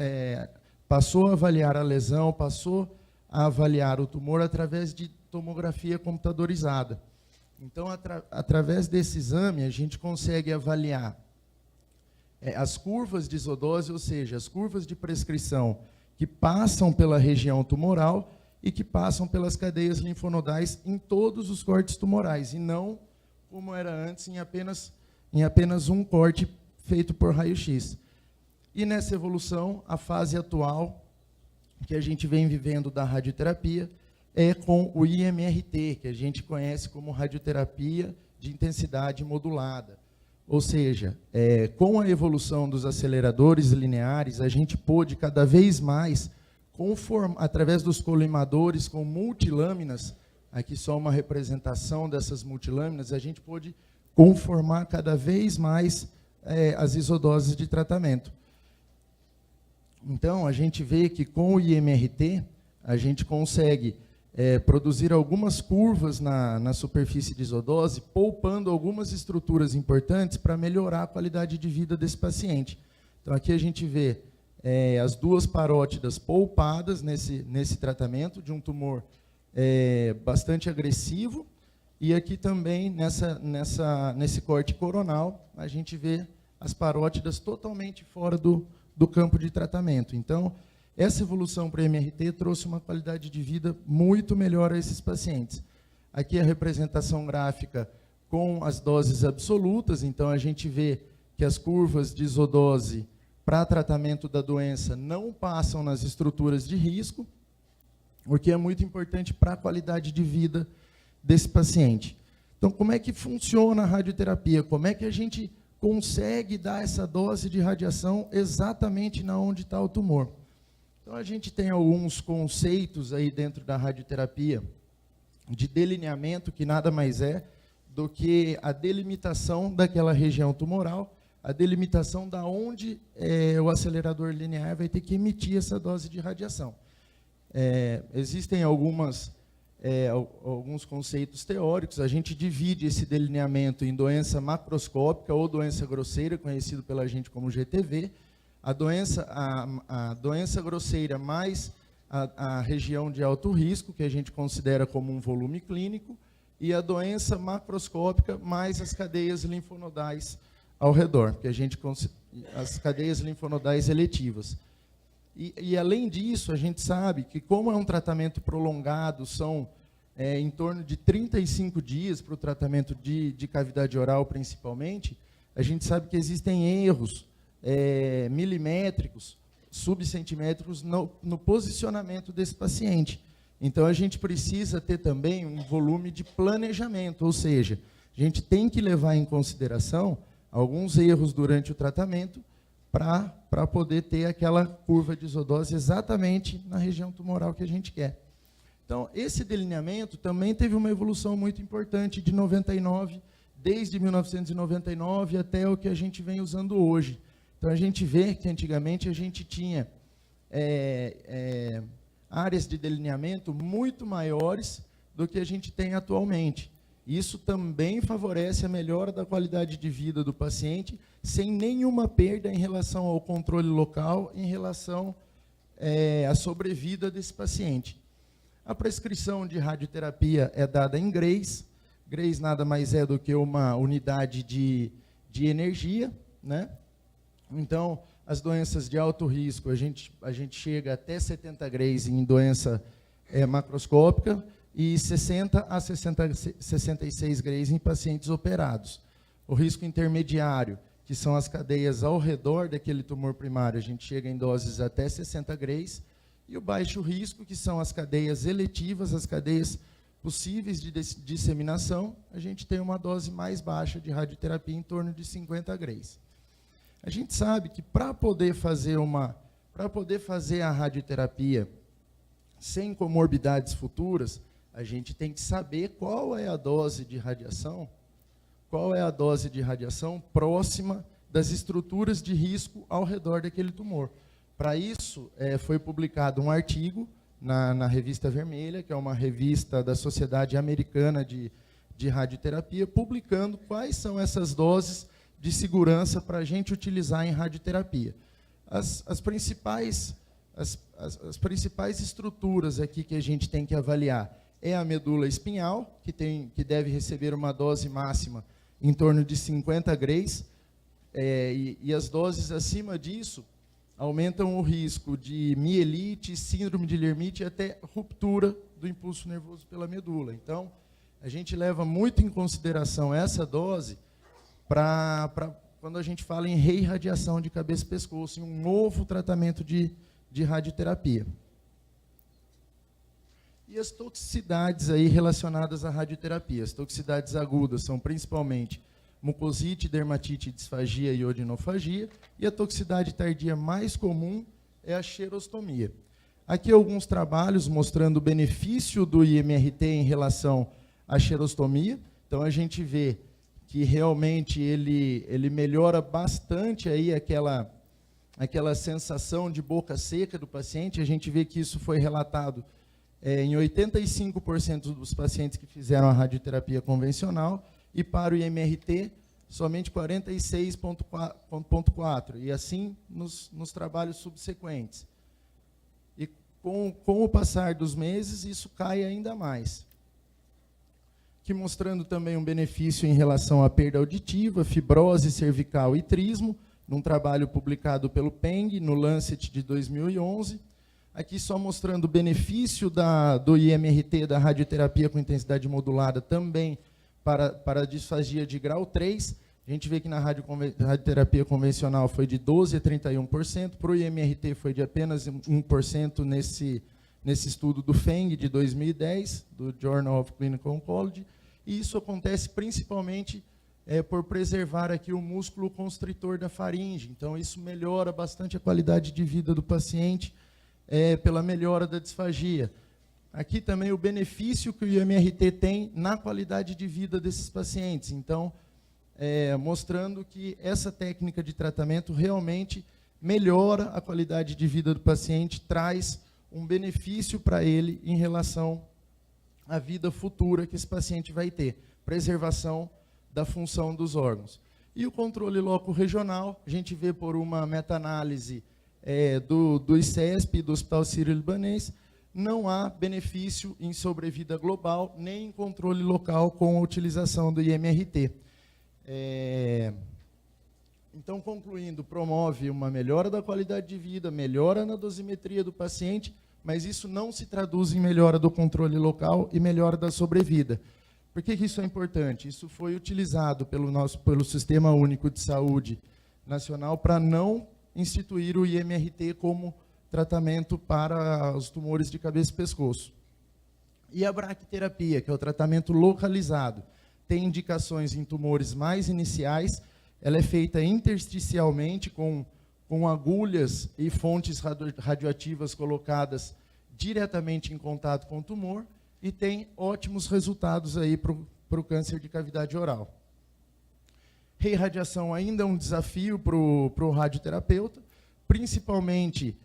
passou a avaliar a lesão, passou a avaliar o tumor através de tomografia computadorizada. Então, através desse exame, a gente consegue avaliar as curvas de isodose, ou seja, as curvas de prescrição que passam pela região tumoral e que passam pelas cadeias linfonodais em todos os cortes tumorais, e não como era antes, em apenas um corte feito por raio-x. E nessa evolução, a fase atual que a gente vem vivendo da radioterapia é com o IMRT, que a gente conhece como radioterapia de intensidade modulada. Ou seja, com a evolução dos aceleradores lineares, a gente pôde cada vez mais, através dos colimadores com multilâminas, aqui só uma representação dessas multilâminas, a gente pôde conformar cada vez mais as isodoses de tratamento. Então, a gente vê que com o IMRT, a gente consegue produzir algumas curvas na superfície de isodose, poupando algumas estruturas importantes para melhorar a qualidade de vida desse paciente. Então, aqui a gente vê as duas parótidas poupadas nesse tratamento de um tumor bastante agressivo, e aqui também, nesse corte coronal, a gente vê as parótidas totalmente fora do campo de tratamento. Então, essa evolução para o MRT trouxe uma qualidade de vida muito melhor a esses pacientes. Aqui a representação gráfica com as doses absolutas, então a gente vê que as curvas de isodose para tratamento da doença não passam nas estruturas de risco, o que é muito importante para a qualidade de vida desse paciente. Então, como é que funciona a radioterapia? Como é que a gente consegue dar essa dose de radiação exatamente na onde está o tumor? Então, a gente tem alguns conceitos aí dentro da radioterapia de delineamento, que nada mais é do que a delimitação daquela região tumoral, a delimitação da onde o acelerador linear vai ter que emitir essa dose de radiação. Existem alguns conceitos teóricos. A gente divide esse delineamento em doença macroscópica ou doença grosseira, conhecido pela gente como GTV, a doença grosseira mais a região de alto risco, que a gente considera como um volume clínico, e a doença macroscópica mais as cadeias linfonodais ao redor, que as cadeias linfonodais eletivas. E além disso, a gente sabe que, como é um tratamento prolongado, são em torno de 35 dias para o tratamento de cavidade oral, principalmente, a gente sabe que existem erros milimétricos, subcentimétricos no posicionamento desse paciente. Então, a gente precisa ter também um volume de planejamento, ou seja, a gente tem que levar em consideração alguns erros durante o tratamento para poder ter aquela curva de isodose exatamente na região tumoral que a gente quer. Então, esse delineamento também teve uma evolução muito importante de 99, desde 1999 até o que a gente vem usando hoje. Então, a gente vê que antigamente a gente tinha áreas de delineamento muito maiores do que a gente tem atualmente. Isso também favorece a melhora da qualidade de vida do paciente, sem nenhuma perda em relação ao controle local, em relação à sobrevida desse paciente. A prescrição de radioterapia é dada em Grays. Grays nada mais é do que uma unidade de energia, né? Então, as doenças de alto risco, a gente chega até 70 Grays em doença macroscópica e 60 a 66 Grays em pacientes operados. O risco intermediário, que são as cadeias ao redor daquele tumor primário, a gente chega em doses até 60 Grays, e o baixo risco, que são as cadeias eletivas, as cadeias possíveis de disseminação, a gente tem uma dose mais baixa de radioterapia em torno de 50 Grays. A gente sabe que para poder fazer a radioterapia sem comorbidades futuras, A gente tem que saber qual é a dose de radiação próxima das estruturas de risco ao redor daquele tumor. Para isso, foi publicado um artigo na Revista Vermelha, que é uma revista da Sociedade Americana de Radioterapia, publicando quais são essas doses de segurança para a gente utilizar em radioterapia. As principais estruturas aqui que a gente tem que avaliar é a medula espinhal, que deve receber uma dose máxima em torno de 50 grays, e as doses acima disso aumentam o risco de mielite, síndrome de Lermite e até ruptura do impulso nervoso pela medula. Então, a gente leva muito em consideração essa dose para quando a gente fala em reirradiação de cabeça e pescoço, em um novo tratamento de radioterapia. E as toxicidades aí relacionadas à radioterapia. As toxicidades agudas são principalmente mucosite, dermatite, disfagia e odinofagia, e a toxicidade tardia mais comum é a xerostomia. Aqui alguns trabalhos mostrando o benefício do IMRT em relação à xerostomia. Então a gente vê que realmente ele melhora bastante aí aquela sensação de boca seca do paciente. A gente vê que isso foi relatado em 85% dos pacientes que fizeram a radioterapia convencional, e para o IMRT, somente 46,4%, e assim nos trabalhos subsequentes. E com o passar dos meses, isso cai ainda mais. Aqui mostrando também um benefício em relação à perda auditiva, fibrose cervical e trismo, num trabalho publicado pelo Peng, no Lancet de 2011. Aqui só mostrando o benefício do IMRT, da radioterapia com intensidade modulada, também para a disfagia de grau 3. A gente vê que na radioterapia convencional foi de 12% a 31%, para o IMRT foi de apenas 1% nesse estudo do Feng, de 2010, do Journal of Clinical Oncology, e isso acontece principalmente por preservar aqui o músculo constritor da faringe. Então, isso melhora bastante a qualidade de vida do paciente, pela melhora da disfagia. Aqui também o benefício que o IMRT tem na qualidade de vida desses pacientes. Então, mostrando que essa técnica de tratamento realmente melhora a qualidade de vida do paciente, traz um benefício para ele em relação à vida futura que esse paciente vai ter, preservação da função dos órgãos. E o controle loco-regional, a gente vê por uma meta-análise do ICESP e do Hospital Sírio-Libanês, não há benefício em sobrevida global, nem em controle local com a utilização do IMRT. Então, concluindo, promove uma melhora da qualidade de vida, melhora na dosimetria do paciente, mas isso não se traduz em melhora do controle local e melhora da sobrevida. Por que isso é importante? Isso foi utilizado pelo Sistema Único de Saúde Nacional para não instituir o IMRT como tratamento para os tumores de cabeça e pescoço. E a braquiterapia, que é o tratamento localizado, tem indicações em tumores mais iniciais. Ela é feita intersticialmente com agulhas e fontes radioativas colocadas diretamente em contato com o tumor, e tem ótimos resultados aí para o câncer de cavidade oral. Reirradiação ainda é um desafio para o radioterapeuta, principalmente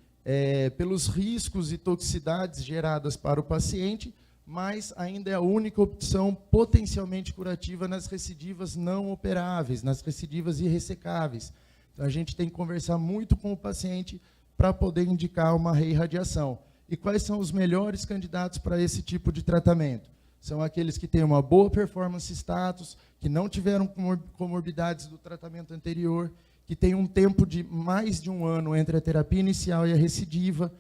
pelos riscos e toxicidades geradas para o paciente, mas ainda é a única opção potencialmente curativa nas recidivas não operáveis, nas recidivas irressecáveis. Então, a gente tem que conversar muito com o paciente para poder indicar uma reirradiação. E quais são os melhores candidatos para esse tipo de tratamento? São aqueles que têm uma boa performance status, que não tiveram comorbidades do tratamento anterior, que têm um tempo de mais de 1 ano entre a terapia inicial e a recidiva,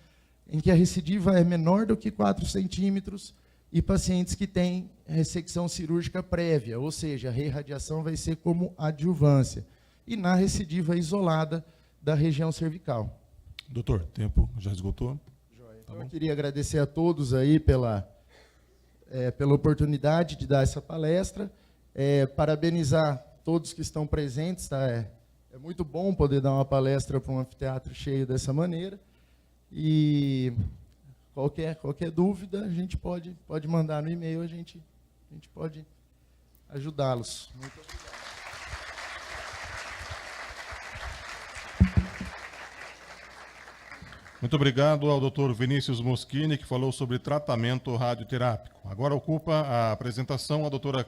em que a recidiva é menor do que 4 centímetros, e pacientes que têm ressecção cirúrgica prévia, ou seja, a reirradiação vai ser como adjuvância, e na recidiva isolada da região cervical. Doutor, tempo já esgotou? Então, eu queria agradecer a todos aí pela oportunidade de dar essa palestra, parabenizar todos que estão presentes, tá? É muito bom poder dar uma palestra para um anfiteatro cheio dessa maneira, e qualquer dúvida, a gente pode mandar no e-mail, a gente pode ajudá-los. Muito obrigado. Muito obrigado ao Dr. Vinícius Moschini, que falou sobre tratamento radioterápico. Agora ocupa a apresentação a doutora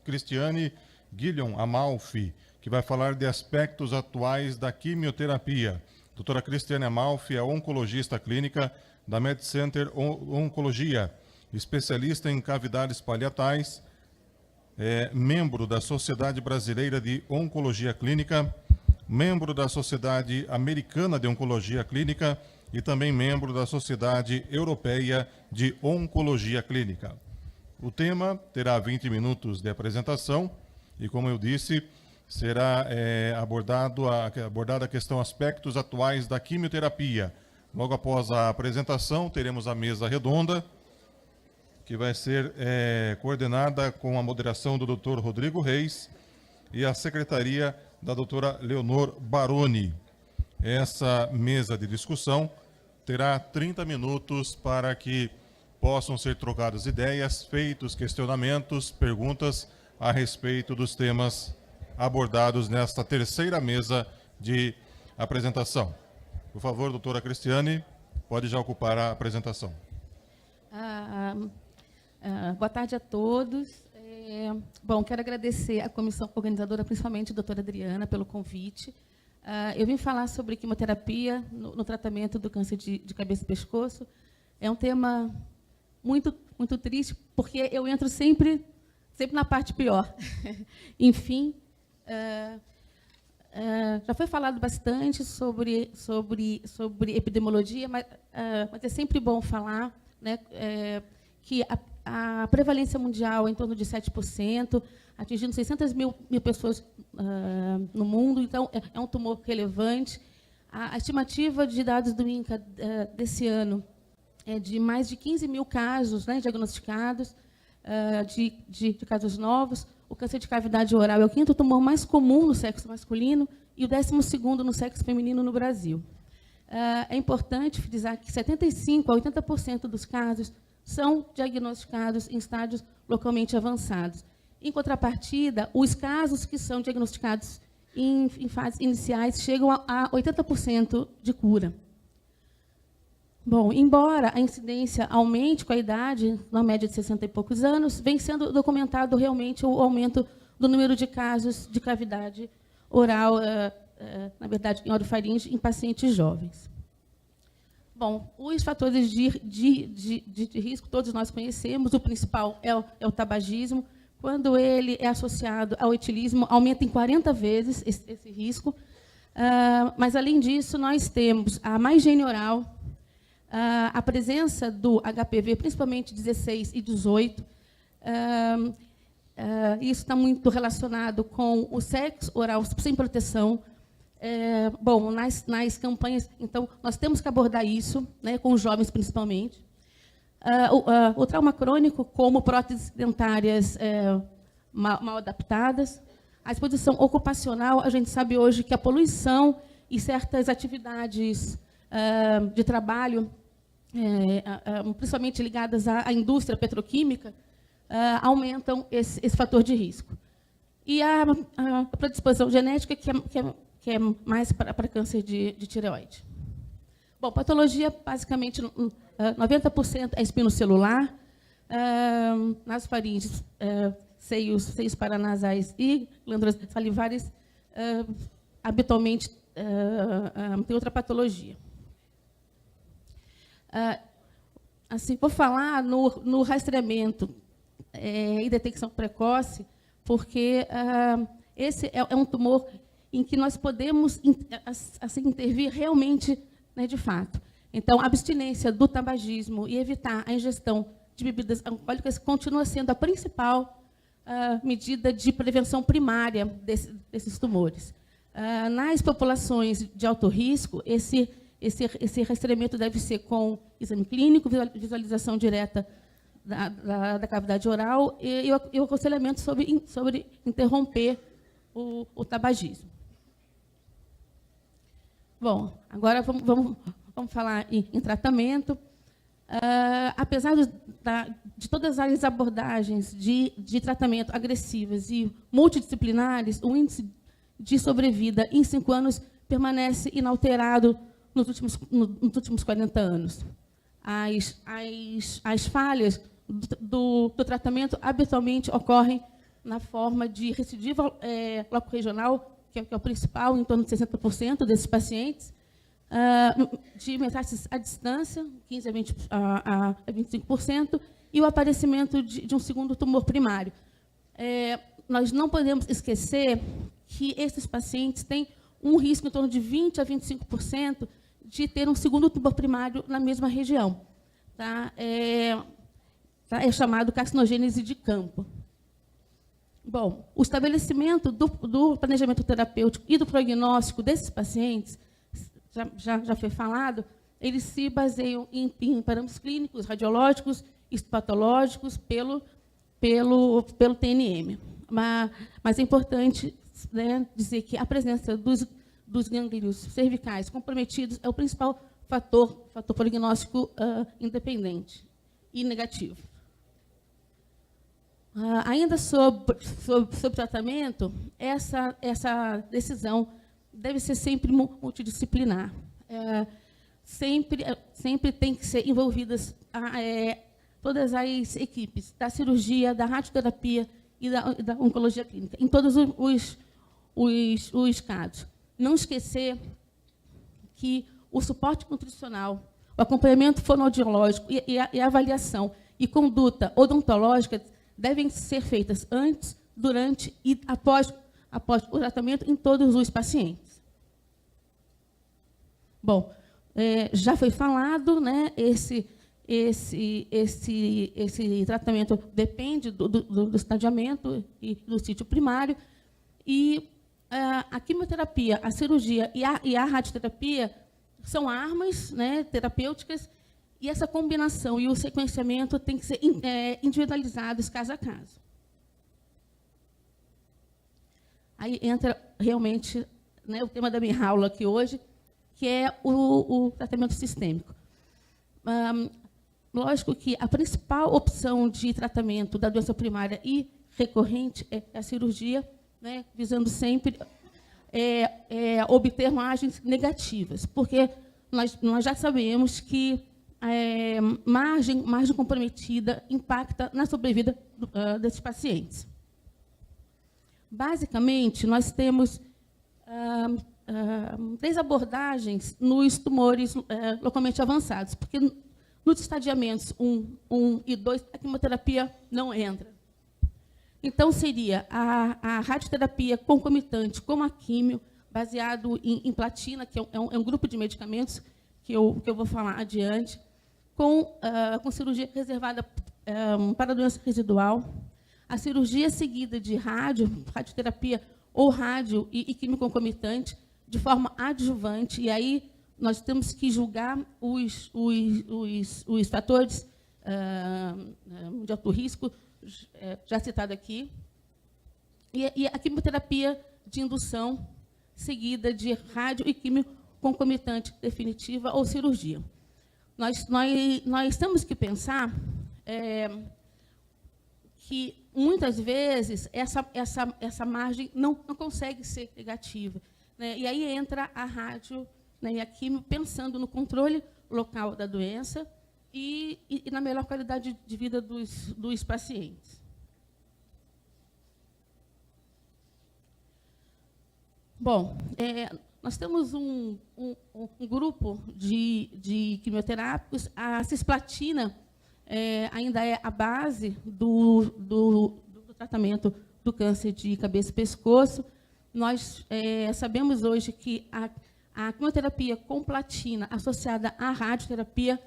Cristiane Guilhom Amalfi, que vai falar de aspectos atuais da quimioterapia. Doutora Cristiane Amalfi é oncologista clínica da MedCenter Oncologia, especialista em cavidades paliatais, membro da Sociedade Brasileira de Oncologia Clínica, membro da Sociedade Americana de Oncologia Clínica e também membro da Sociedade Europeia de Oncologia Clínica. O tema terá 20 minutos de apresentação e, como eu disse, será abordada a questão aspectos atuais da quimioterapia. Logo após a apresentação, teremos a mesa redonda, que vai ser coordenada com a moderação do Dr. Rodrigo Reis e a secretaria da doutora Leonor Baroni. Essa mesa de discussão terá 30 minutos para que possam ser trocadas ideias, feitos questionamentos, perguntas a respeito dos temas abordados nesta terceira mesa de apresentação. Por favor, doutora Cristiane, pode já ocupar a apresentação. Boa tarde a todos. Bom, quero agradecer à comissão organizadora, principalmente a doutora Adriana, pelo convite. Eu vim falar sobre quimioterapia no tratamento do câncer de cabeça e pescoço. É um tema muito, muito triste, porque eu entro sempre na parte pior. Enfim, já foi falado bastante sobre epidemiologia, mas é sempre bom falar, né, que a prevalência mundial é em torno de 7%, atingindo 600 mil pessoas no mundo, então é um tumor relevante. A estimativa de dados do INCA desse ano é de mais de 15 mil casos, né, diagnosticados, de casos novos. O câncer de cavidade oral é o 5º tumor mais comum no sexo masculino e o 12º no sexo feminino no Brasil. É importante frisar que 75% a 80% dos casos são diagnosticados em estádios localmente avançados. Em contrapartida, os casos que são diagnosticados em fases iniciais chegam a 80% de cura. Bom, embora a incidência aumente com a idade, na média de 60 e poucos anos, vem sendo documentado realmente o aumento do número de casos de cavidade oral, na verdade, em orofaringe, em pacientes jovens. Bom, os fatores de risco todos nós conhecemos. O principal é o tabagismo. Quando ele é associado ao etilismo, aumenta em 40 vezes esse risco. Mas, além disso, nós temos a má higiene oral, a presença do HPV, principalmente 16 e 18. Isso está muito relacionado com o sexo oral sem proteção. Bom, nas campanhas, então, nós temos que abordar isso, né, com os jovens, principalmente. O trauma crônico, como próteses dentárias mal adaptadas. A exposição ocupacional, a gente sabe hoje que a poluição e certas atividades de trabalho, principalmente ligadas à indústria petroquímica, aumentam esse fator de risco. E a predisposição genética, que é mais para câncer de tireoide. Bom, patologia, basicamente, 90% é espinocelular, nasofaringes, seios paranasais e glândulas salivares, habitualmente tem outra patologia. Assim, vou falar no rastreamento e detecção precoce, porque esse é um tumor em que nós podemos assim, intervir realmente, né, de fato. Então, a abstinência do tabagismo e evitar a ingestão de bebidas alcoólicas continua sendo a principal medida de prevenção primária desses tumores. Nas populações de alto risco, esse rastreamento deve ser com exame clínico, visualização direta da cavidade oral e o aconselhamento sobre interromper o tabagismo. Bom, agora vamos falar em tratamento. apesar de todas as abordagens de tratamento agressivas e multidisciplinares, o índice de sobrevida em 5 anos permanece inalterado nos últimos 40 anos. As falhas do tratamento habitualmente ocorrem na forma de recidiva loco-regional, que é o principal, em torno de 60% desses pacientes, de metástases à distância, 15% a 25%, e o aparecimento de um segundo tumor primário. Nós não podemos esquecer que esses pacientes têm um risco em torno de 20% a 25% de ter um segundo tumor primário na mesma região. Tá? É chamado carcinogênese de campo. Bom, o estabelecimento do planejamento terapêutico e do prognóstico desses pacientes, já foi falado, eles se baseiam em parâmetros clínicos, radiológicos, histopatológicos, pelo TNM. Mas é importante, né, dizer que a presença dos gânglios cervicais comprometidos é o principal fator prognóstico independente e negativo. Ainda sobre tratamento, essa decisão deve ser sempre multidisciplinar. Sempre tem que ser envolvidas todas as equipes da cirurgia, da radioterapia e da oncologia clínica, em todos os casos. Não esquecer que o suporte nutricional, o acompanhamento fonoaudiológico e a avaliação e conduta odontológica devem ser feitas antes, durante e após o tratamento em todos os pacientes. Bom, já foi falado, né, esse tratamento depende do estadiamento e do sítio primário, e a quimioterapia, a cirurgia e a radioterapia são armas, né, terapêuticas, e essa combinação e o sequenciamento tem que ser individualizados caso a caso. Aí entra realmente, né, o tema da minha aula aqui hoje, que é o tratamento sistêmico. Lógico que a principal opção de tratamento da doença primária e recorrente é a cirurgia, né, visando sempre obter margens negativas, porque nós já sabemos que margem comprometida impacta na sobrevida desses pacientes. Basicamente, nós temos 3 abordagens nos tumores localmente avançados, porque nos estadiamentos 1 e 2, a quimioterapia não entra. Então, seria a radioterapia concomitante com a químio, baseado em platina, que é um grupo de medicamentos que eu vou falar adiante, com cirurgia reservada para a doença residual, a cirurgia seguida de radioterapia ou rádio e químio concomitante, de forma adjuvante, e aí nós temos que julgar os fatores de alto risco, já citado aqui, e a quimioterapia de indução, seguida de rádio e químio concomitante definitiva ou cirurgia. Nós temos que pensar que, muitas vezes, essa margem não consegue ser negativa, né? E aí entra a rádio, né, e a químio, pensando no controle local da doença e na melhor qualidade de vida dos pacientes. Bom, nós temos um grupo de quimioterápicos. A cisplatina ainda é a base do tratamento do câncer de cabeça e pescoço. Nós sabemos hoje que a quimioterapia com platina associada à radioterapia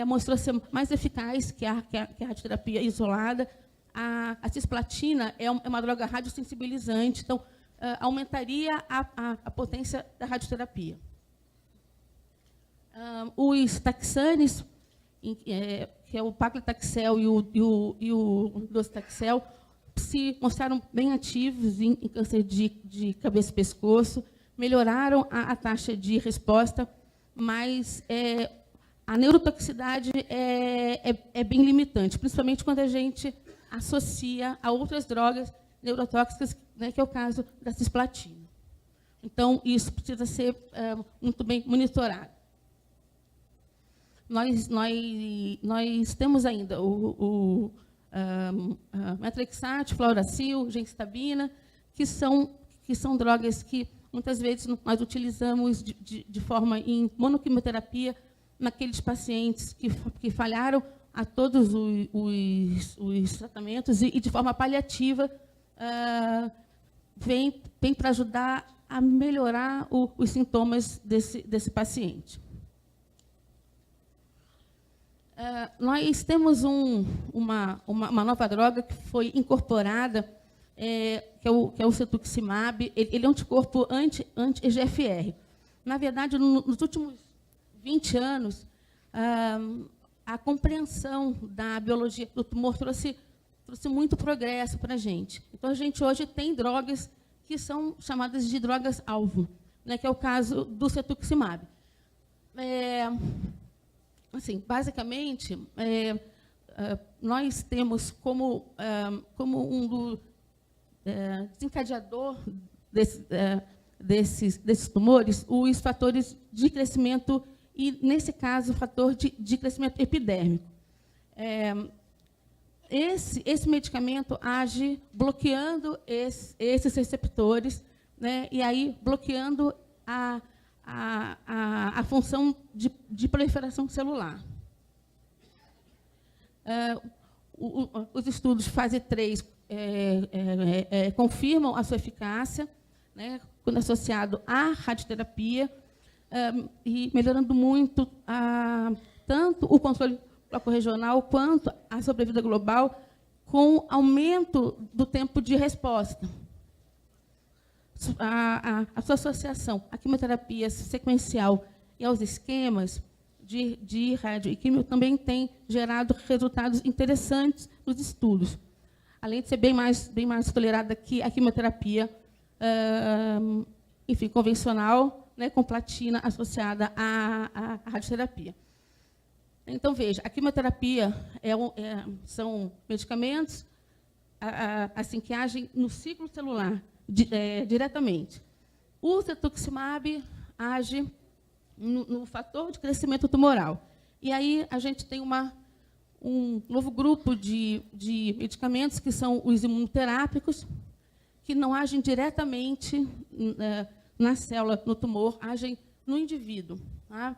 mostrou ser mais eficaz que a radioterapia isolada. A cisplatina é uma droga radiosensibilizante, então aumentaria a potência da radioterapia. Os taxanes, que é o paclitaxel e o docetaxel, se mostraram bem ativos em câncer de cabeça e pescoço, melhoraram a taxa de resposta, mas a neurotoxicidade é bem limitante, principalmente quando a gente associa a outras drogas neurotóxicas, né, que é o caso da cisplatina. Então, isso precisa ser muito bem monitorado. Nós temos ainda o metrexate, fluoracil, gencitabina, que são drogas que, muitas vezes, nós utilizamos de forma em monoquimioterapia naqueles pacientes que falharam a todos os tratamentos e, de forma paliativa, vem para ajudar a melhorar os sintomas desse paciente. Nós temos uma nova droga que foi incorporada, que é o cetuximab. Ele é um anticorpo anti-EGFR. Na verdade, nos últimos 20 anos, a compreensão da biologia do tumor trouxe muito progresso para a gente. Então, a gente hoje tem drogas que são chamadas de drogas-alvo, né, que é o caso do cetuximab. Assim, basicamente, nós temos como um desencadeador desses tumores os fatores de crescimento e, nesse caso, o fator de crescimento epidérmico. Esse medicamento age bloqueando esses receptores, né, e aí bloqueando a função de proliferação celular. Os estudos fase 3 confirmam a sua eficácia, né, quando associado à radioterapia, e melhorando muito tanto o controle regional quanto a sobrevida global, com aumento do tempo de resposta. A sua associação à quimioterapia sequencial e aos esquemas de rádio e quimio também tem gerado resultados interessantes nos estudos, além de ser bem mais tolerada que a quimioterapia, enfim, convencional, né, com platina associada à radioterapia. Então, veja, a quimioterapia são medicamentos assim, que agem no ciclo celular diretamente. O cetuximab age no fator de crescimento tumoral. E aí a gente tem um novo grupo de medicamentos, que são os imunoterápicos, que não agem diretamente na célula, no tumor, agem no indivíduo. Tá?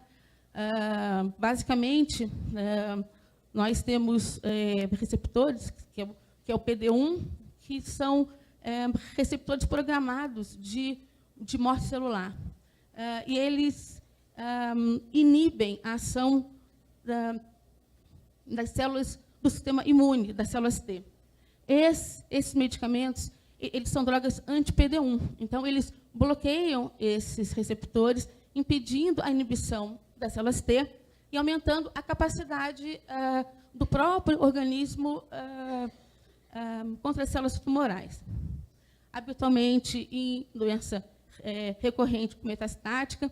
Basicamente, nós temos receptores, que é o PD-1, que são receptores programados de morte celular. E eles inibem a ação das células do sistema imune, das células T. Esses medicamentos, eles são drogas anti-PD-1. Então, eles bloqueiam esses receptores, impedindo a inibição das células T e aumentando a capacidade do próprio organismo contra as células tumorais. Habitualmente, em doença recorrente metastática,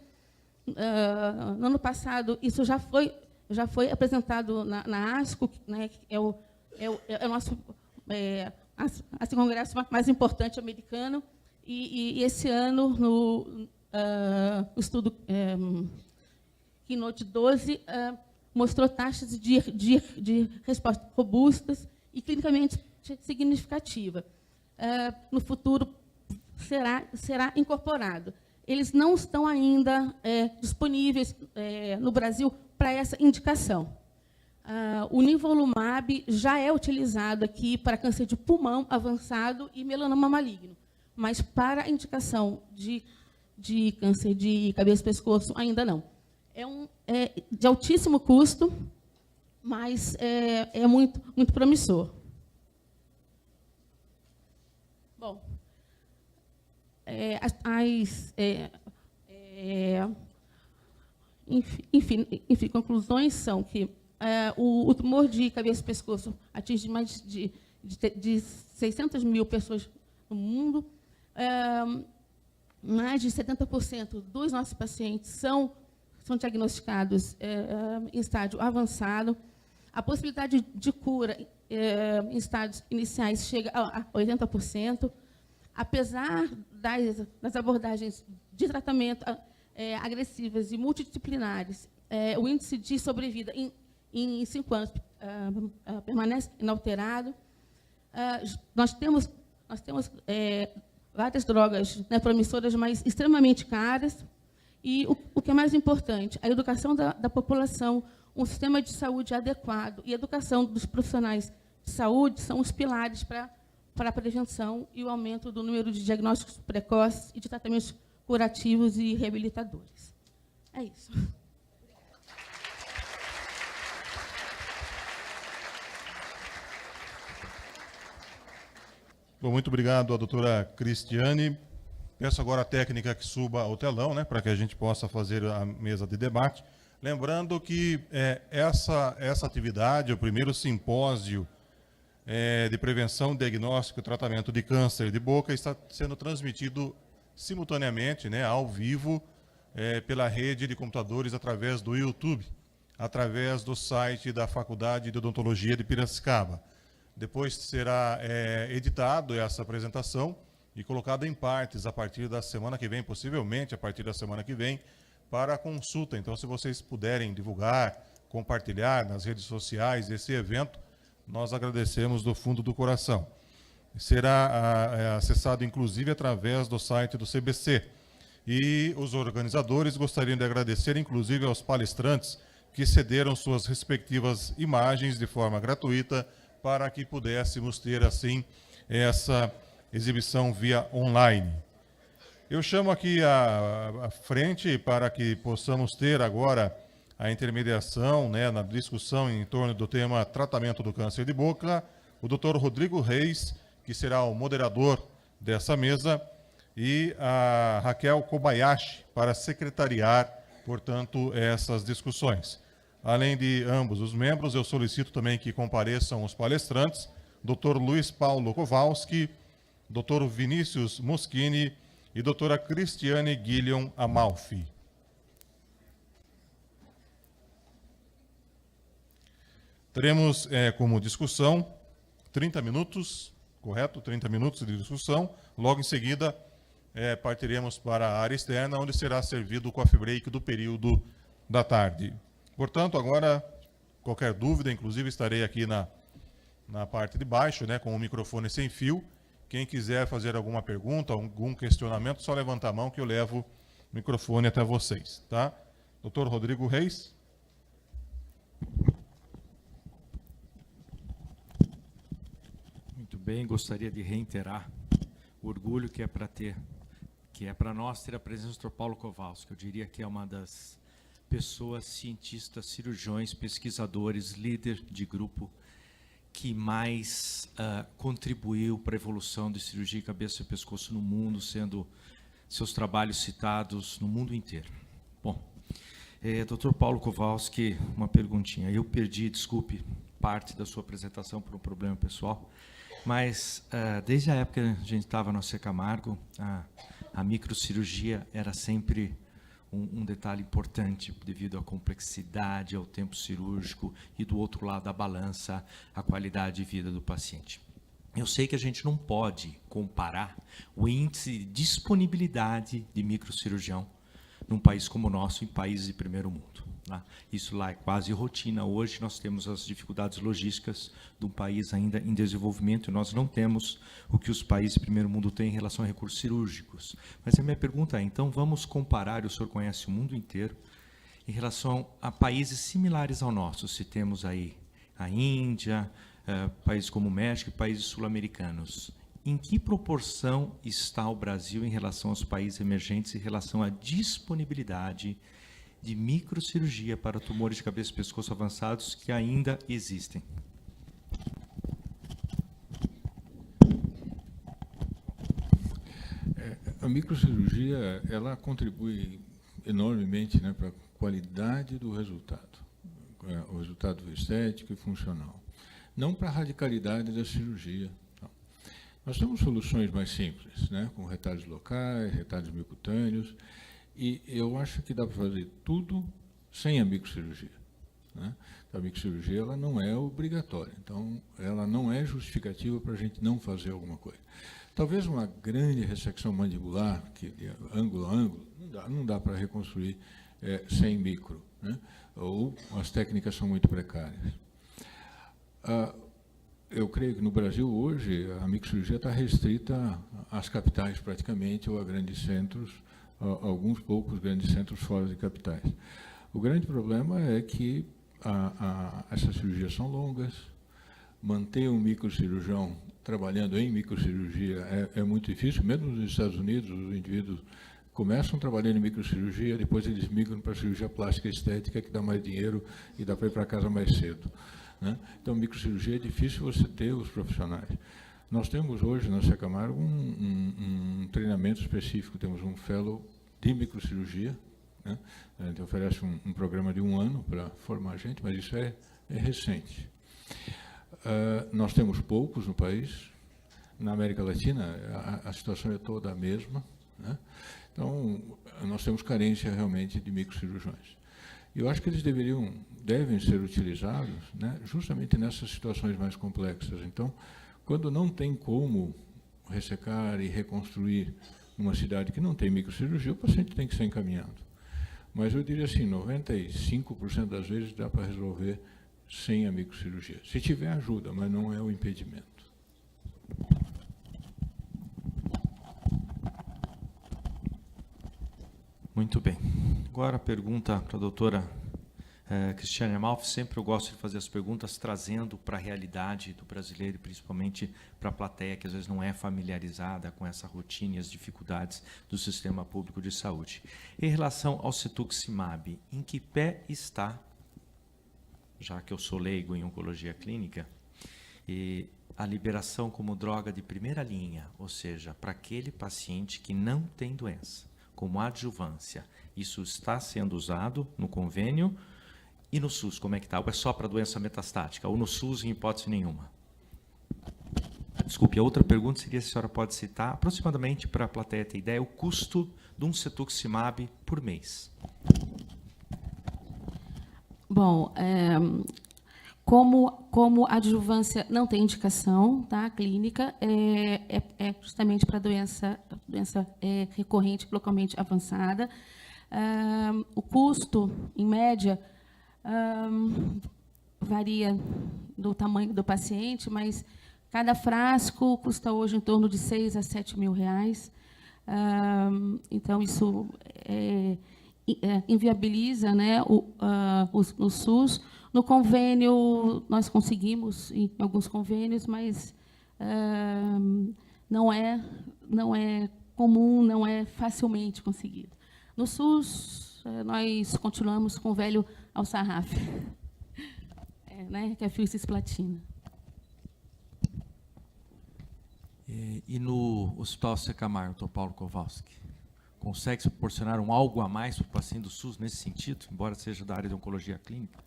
no ano passado, isso já foi apresentado na ASCO, né, que é o nosso congresso mais importante americano, e esse ano, no estudo Keynote 12, mostrou taxas de resposta robustas e clinicamente significativa. No futuro, será incorporado. Eles não estão ainda disponíveis no Brasil para essa indicação. O nivolumab já é utilizado aqui para câncer de pulmão avançado e melanoma maligno, mas para a indicação de câncer de cabeça e pescoço, ainda não. É de altíssimo custo, mas é muito, muito promissor. Bom, enfim, conclusões são que o tumor de cabeça e pescoço atinge mais de 600 mil pessoas no mundo. Mais de 70% dos nossos pacientes são são diagnosticados em estágio avançado. A possibilidade de cura em estádios iniciais chega a 80%. Apesar das abordagens de tratamento agressivas e multidisciplinares, o índice de sobrevida em 5 anos permanece inalterado. Nós temos várias drogas, né, promissoras, mas extremamente caras. E o que é mais importante, a educação da população, um sistema de saúde adequado e a educação dos profissionais de saúde são os pilares para a prevenção e o aumento do número de diagnósticos precoces e de tratamentos curativos e reabilitadores. É isso. Bom, muito obrigado à doutora Cristiane. Peço agora a técnica que suba ao telão, né, para que a gente possa fazer a mesa de debate. Lembrando que essa atividade, o primeiro simpósio de prevenção, diagnóstico e tratamento de câncer de boca, está sendo transmitido simultaneamente, né, ao vivo, pela rede de computadores através do YouTube, através do site da Faculdade de Odontologia de Piracicaba. Depois será editado essa apresentação e colocado em partes a partir da semana que vem, possivelmente a partir da semana que vem, para consulta. Então, se vocês puderem divulgar, compartilhar nas redes sociais esse evento, nós agradecemos do fundo do coração. Será acessado, inclusive, através do site do CBC. E os organizadores gostariam de agradecer, inclusive, aos palestrantes que cederam suas respectivas imagens de forma gratuita para que pudéssemos ter, assim, essa exibição via online. Eu chamo aqui à frente para que possamos ter agora a intermediação, né, na discussão em torno do tema tratamento do câncer de boca, o Dr. Rodrigo Reis, que será o moderador dessa mesa, e a Raquel Kobayashi, para secretariar, portanto, essas discussões. Além de ambos os membros, eu solicito também que compareçam os palestrantes, Dr. Luiz Paulo Kowalski, Dr. Vinícius Moschini e doutora Cristiane Guilhom Amalfi. Teremos como discussão 30 minutos, correto? 30 minutos de discussão. Logo em seguida, partiremos para a área externa, onde será servido o coffee break do período da tarde. Portanto, agora, qualquer dúvida, inclusive estarei aqui na parte de baixo, né, com o microfone sem fio. Quem quiser fazer alguma pergunta, algum questionamento, só levanta a mão que eu levo o microfone até vocês, tá? Dr. Rodrigo Reis. Muito bem, gostaria de reiterar o orgulho que é para nós ter a presença do Dr. Paulo Kowalski. Eu diria que é uma das pessoas, cientistas, cirurgiões, pesquisadores, líder de grupo que mais contribuiu para a evolução de cirurgia de cabeça e pescoço no mundo, sendo seus trabalhos citados no mundo inteiro. Bom, Dr. Paulo Kowalski, uma perguntinha. Eu perdi, desculpe, parte da sua apresentação por um problema pessoal, mas desde a época que a gente estava no C. Camargo, a microcirurgia era sempre um detalhe importante devido à complexidade, ao tempo cirúrgico e, do outro lado, a balança, a qualidade de vida do paciente. Eu sei que a gente não pode comparar o índice de disponibilidade de microcirurgião num país como o nosso, em países de primeiro mundo. Tá? Isso lá é quase rotina. Hoje nós temos as dificuldades logísticas de um país ainda em desenvolvimento e nós não temos o que os países de primeiro mundo têm em relação a recursos cirúrgicos. Mas a minha pergunta é, então vamos comparar, o senhor conhece o mundo inteiro, em relação a países similares ao nosso. Se temos aí a Índia, países como o México e países sul-americanos. Em que proporção está o Brasil em relação aos países emergentes, em relação à disponibilidade de microcirurgia para tumores de cabeça e pescoço avançados que ainda existem? A microcirurgia, ela contribui enormemente, né, para a qualidade do resultado, o resultado estético e funcional. Não para a radicalidade da cirurgia. Não. Nós temos soluções mais simples, né, com retalhos locais, retalhos micutâneos, E eu acho que dá para fazer tudo sem a microcirurgia, né? A microcirurgia ela não é obrigatória, então ela não é justificativa para a gente não fazer alguma coisa. Talvez uma grande ressecção mandibular, que de ângulo a ângulo, não dá para reconstruir sem micro, né? Ou as técnicas são muito precárias. Eu creio que no Brasil hoje a microcirurgia está restrita às capitais praticamente, ou a grandes centros, a alguns poucos grandes centros fora de capitais. O grande problema é que essas cirurgias são longas, manter um microcirurgião trabalhando em microcirurgia é muito difícil, mesmo nos Estados Unidos, os indivíduos começam trabalhando em microcirurgia, depois eles migram para a cirurgia plástica e estética, que dá mais dinheiro e dá para ir para casa mais cedo, né? Então, microcirurgia é difícil você ter os profissionais. Nós temos hoje na Secamargo um treinamento específico, temos um fellow de microcirurgia, né? A gente oferece um programa de 1 ano para formar gente, mas isso é recente. Nós temos poucos no país. Na América Latina, a situação é toda a mesma, né? Então, nós temos carência realmente de microcirurgiões. Eu acho que eles devem ser utilizados, né, justamente nessas situações mais complexas. Então, quando não tem como ressecar e reconstruir numa cidade que não tem microcirurgia, o paciente tem que ser encaminhado. Mas eu diria assim, 95% das vezes dá para resolver sem a microcirurgia. Se tiver ajuda, mas não é o impedimento. Muito bem. Agora a pergunta para a doutora Cristiane Amalfi. Sempre eu gosto de fazer as perguntas trazendo para a realidade do brasileiro, e principalmente para a plateia que às vezes não é familiarizada com essa rotina e as dificuldades do sistema público de saúde. Em relação ao cetuximab, em que pé está, já que eu sou leigo em oncologia clínica, e a liberação como droga de primeira linha, ou seja, para aquele paciente que não tem doença, como adjuvância, isso está sendo usado no convênio? E no SUS, como é que está? Ou é só para doença metastática? Ou no SUS, em hipótese nenhuma? Desculpe, a outra pergunta seria se a senhora pode citar, aproximadamente, para a plateia ter ideia, o custo de um cetuximab por mês. Bom, como adjuvância não tem indicação, tá, clínica, é justamente para doença recorrente, localmente avançada. O custo, em média, varia do tamanho do paciente, mas cada frasco custa hoje em torno de 6 a 7 mil reais. Então, isso inviabiliza, né, o SUS. No convênio, nós conseguimos, em alguns convênios, mas não é comum, não é facilmente conseguido. No SUS, nós continuamos com o velho Alsarraf, né, que é fio cisplatina. E no Hospital Secamargo, Dr. Paulo Kowalski, consegue se proporcionar algo a mais para o paciente do SUS nesse sentido, embora seja da área de oncologia clínica?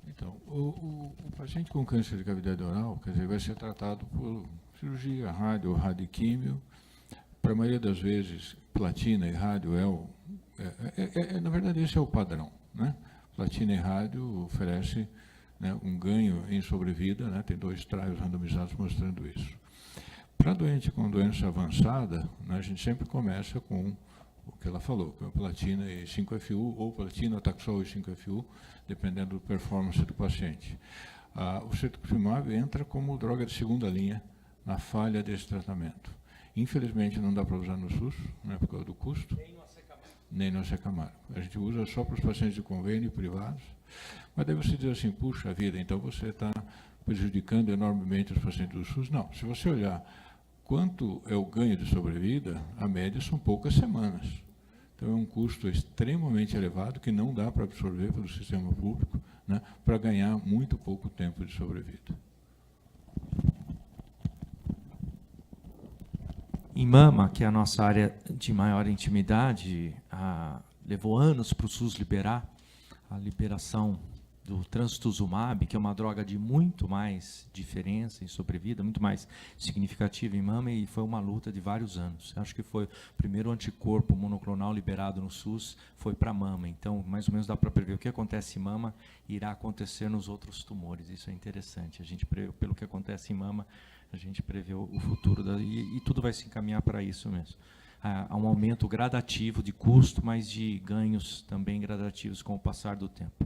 Então, o paciente com câncer de cavidade oral, quer dizer, vai ser tratado por cirurgia, rádio ou radioquímio. Para a maioria das vezes, platina e rádio na verdade, esse é o padrão, né? Platina e rádio oferece, né, um ganho em sobrevida, né? Tem 2 trials randomizados mostrando isso. Para doente com doença avançada, né, a gente sempre começa com o que ela falou, com a platina e 5-FU, ou platina, taxol e 5-FU, dependendo da performance do paciente. O cetuximab entra como droga de segunda linha na falha desse tratamento. Infelizmente, não dá para usar no SUS, né, por causa do custo. Nem no Secamargo. A gente usa só para os pacientes de convênio privados. Mas daí você diz assim, puxa vida, então você está prejudicando enormemente os pacientes do SUS. Não, se você olhar quanto é o ganho de sobrevida, a média são poucas semanas. Então é um custo extremamente elevado que não dá para absorver pelo sistema público, né, para ganhar muito pouco tempo de sobrevida. Em mama, que é a nossa área de maior intimidade, levou anos para o SUS liberar. A liberação do trastuzumab, que é uma droga de muito mais diferença em sobrevida, muito mais significativa em mama, e foi uma luta de vários anos. Acho que foi o primeiro anticorpo monoclonal liberado no SUS, foi para mama. Então, mais ou menos dá para prever o que acontece em mama irá acontecer nos outros tumores. Isso é interessante. A gente pelo que acontece em mama, a gente prevê o futuro e tudo vai se encaminhar para isso mesmo. Há um aumento gradativo de custo, mas de ganhos também gradativos com o passar do tempo.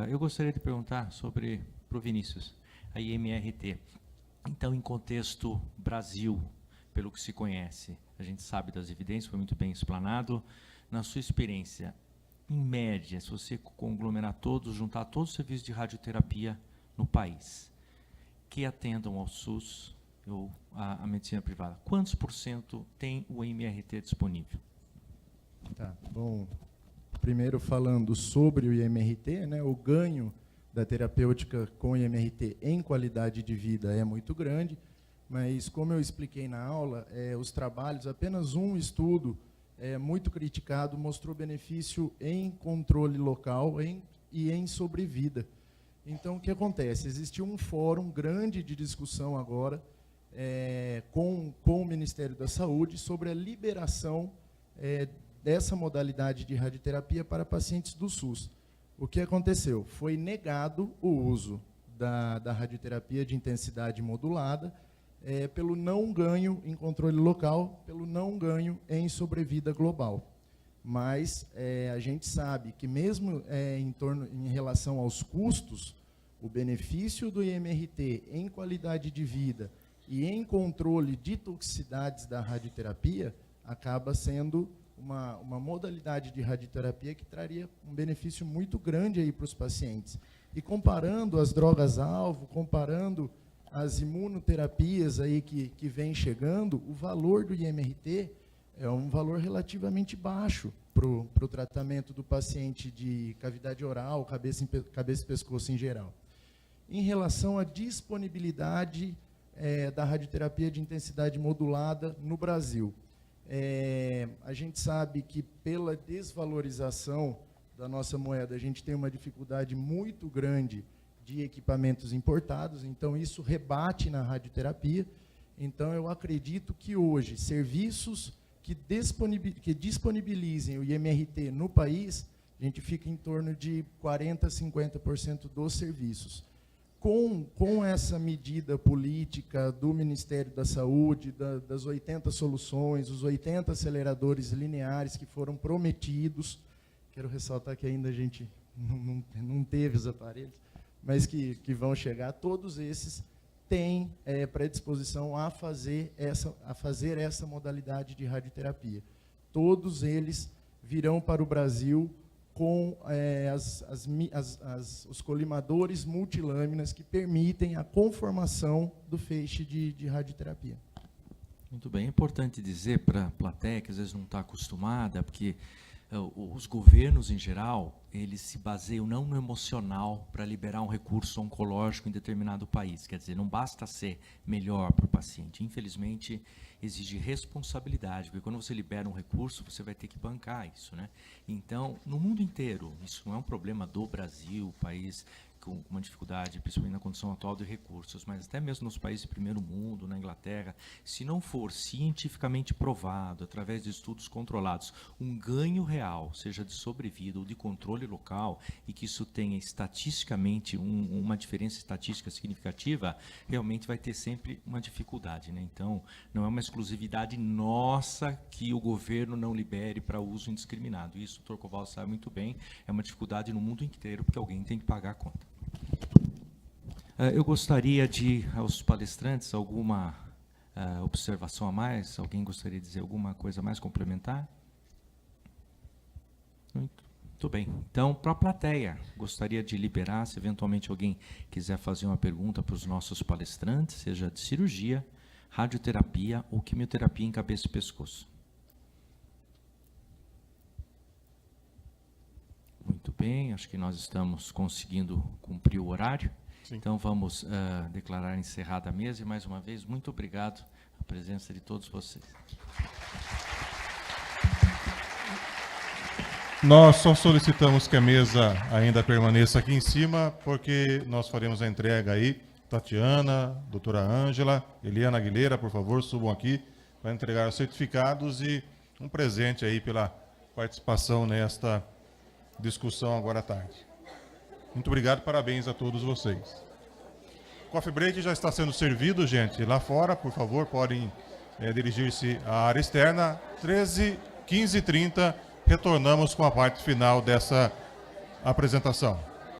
Eu gostaria de perguntar sobre, para o Vinícius, a IMRT. Então, em contexto Brasil, pelo que se conhece, a gente sabe das evidências, foi muito bem explanado. Na sua experiência, em média, se você conglomerar todos, juntar todos os serviços de radioterapia no país, que atendam ao SUS ou à medicina privada, quantos % tem o IMRT disponível? Tá, bom, primeiro falando sobre o IMRT, né, o ganho da terapêutica com o IMRT em qualidade de vida é muito grande, mas como eu expliquei na aula, os trabalhos, apenas um estudo muito criticado mostrou benefício em controle local e em sobrevida. Então, o que acontece? Existiu um fórum grande de discussão agora com o Ministério da Saúde sobre a liberação dessa modalidade de radioterapia para pacientes do SUS. O que aconteceu? Foi negado o uso da radioterapia de intensidade modulada pelo não ganho em controle local, pelo não ganho em sobrevida global. Mas a gente sabe que mesmo em relação aos custos, o benefício do IMRT em qualidade de vida e em controle de toxicidades da radioterapia acaba sendo uma modalidade de radioterapia que traria um benefício muito grande aí para os pacientes. E comparando as drogas-alvo, comparando as imunoterapias aí que vem chegando, o valor do IMRT é um valor relativamente baixo para o tratamento do paciente de cavidade oral, cabeça e pescoço em geral. Em relação à disponibilidade da radioterapia de intensidade modulada no Brasil, a gente sabe que pela desvalorização da nossa moeda, a gente tem uma dificuldade muito grande de equipamentos importados, então isso rebate na radioterapia. Então eu acredito que hoje serviços que disponibilizem o IMRT no país, a gente fica em torno de 40% a 50% dos serviços. Com essa medida política do Ministério da Saúde, das 80 soluções, os 80 aceleradores lineares que foram prometidos, quero ressaltar que ainda a gente não teve os aparelhos, mas que vão chegar, todos esses têm predisposição a fazer essa modalidade de radioterapia. Todos eles virão para o Brasil com os colimadores multilâminas que permitem a conformação do feixe de radioterapia. Muito bem, é importante dizer para a plateia que às vezes não está acostumada, porque os governos em geral, eles se baseiam não no emocional para liberar um recurso oncológico em determinado país. Quer dizer, não basta ser melhor para o paciente. Infelizmente, exige responsabilidade, porque quando você libera um recurso, você vai ter que bancar isso, né? Então, no mundo inteiro, isso não é um problema do Brasil, país com uma dificuldade, principalmente na condição atual de recursos, mas até mesmo nos países de primeiro mundo, na Inglaterra, se não for cientificamente provado, através de estudos controlados, um ganho real, seja de sobrevida ou de controle local, e que isso tenha estatisticamente uma diferença estatística significativa, realmente vai ter sempre uma dificuldade, né? Então, não é uma exclusividade nossa que o governo não libere para uso indiscriminado. Isso o Dr. Kowalski sabe muito bem, é uma dificuldade no mundo inteiro, porque alguém tem que pagar a conta. Eu gostaria de, aos palestrantes, alguma observação a mais? Alguém gostaria de dizer alguma coisa a mais, complementar? Muito bem. Então, para a plateia, gostaria de liberar, se eventualmente alguém quiser fazer uma pergunta para os nossos palestrantes, seja de cirurgia, radioterapia ou quimioterapia em cabeça e pescoço. Muito bem, acho que nós estamos conseguindo cumprir o horário. Sim. Então, vamos declarar encerrada a mesa e, mais uma vez, muito obrigado a presença de todos vocês. Nós só solicitamos que a mesa ainda permaneça aqui em cima, porque nós faremos a entrega aí. Tatiana, doutora Ângela, Eliana Aguilera, por favor, subam aqui para entregar os certificados e um presente aí pela participação nesta discussão agora à tarde. Muito obrigado, parabéns a todos vocês. Coffee break já está sendo servido, gente. Lá fora, por favor, podem dirigir-se à área externa. 15h30, retornamos com a parte final dessa apresentação.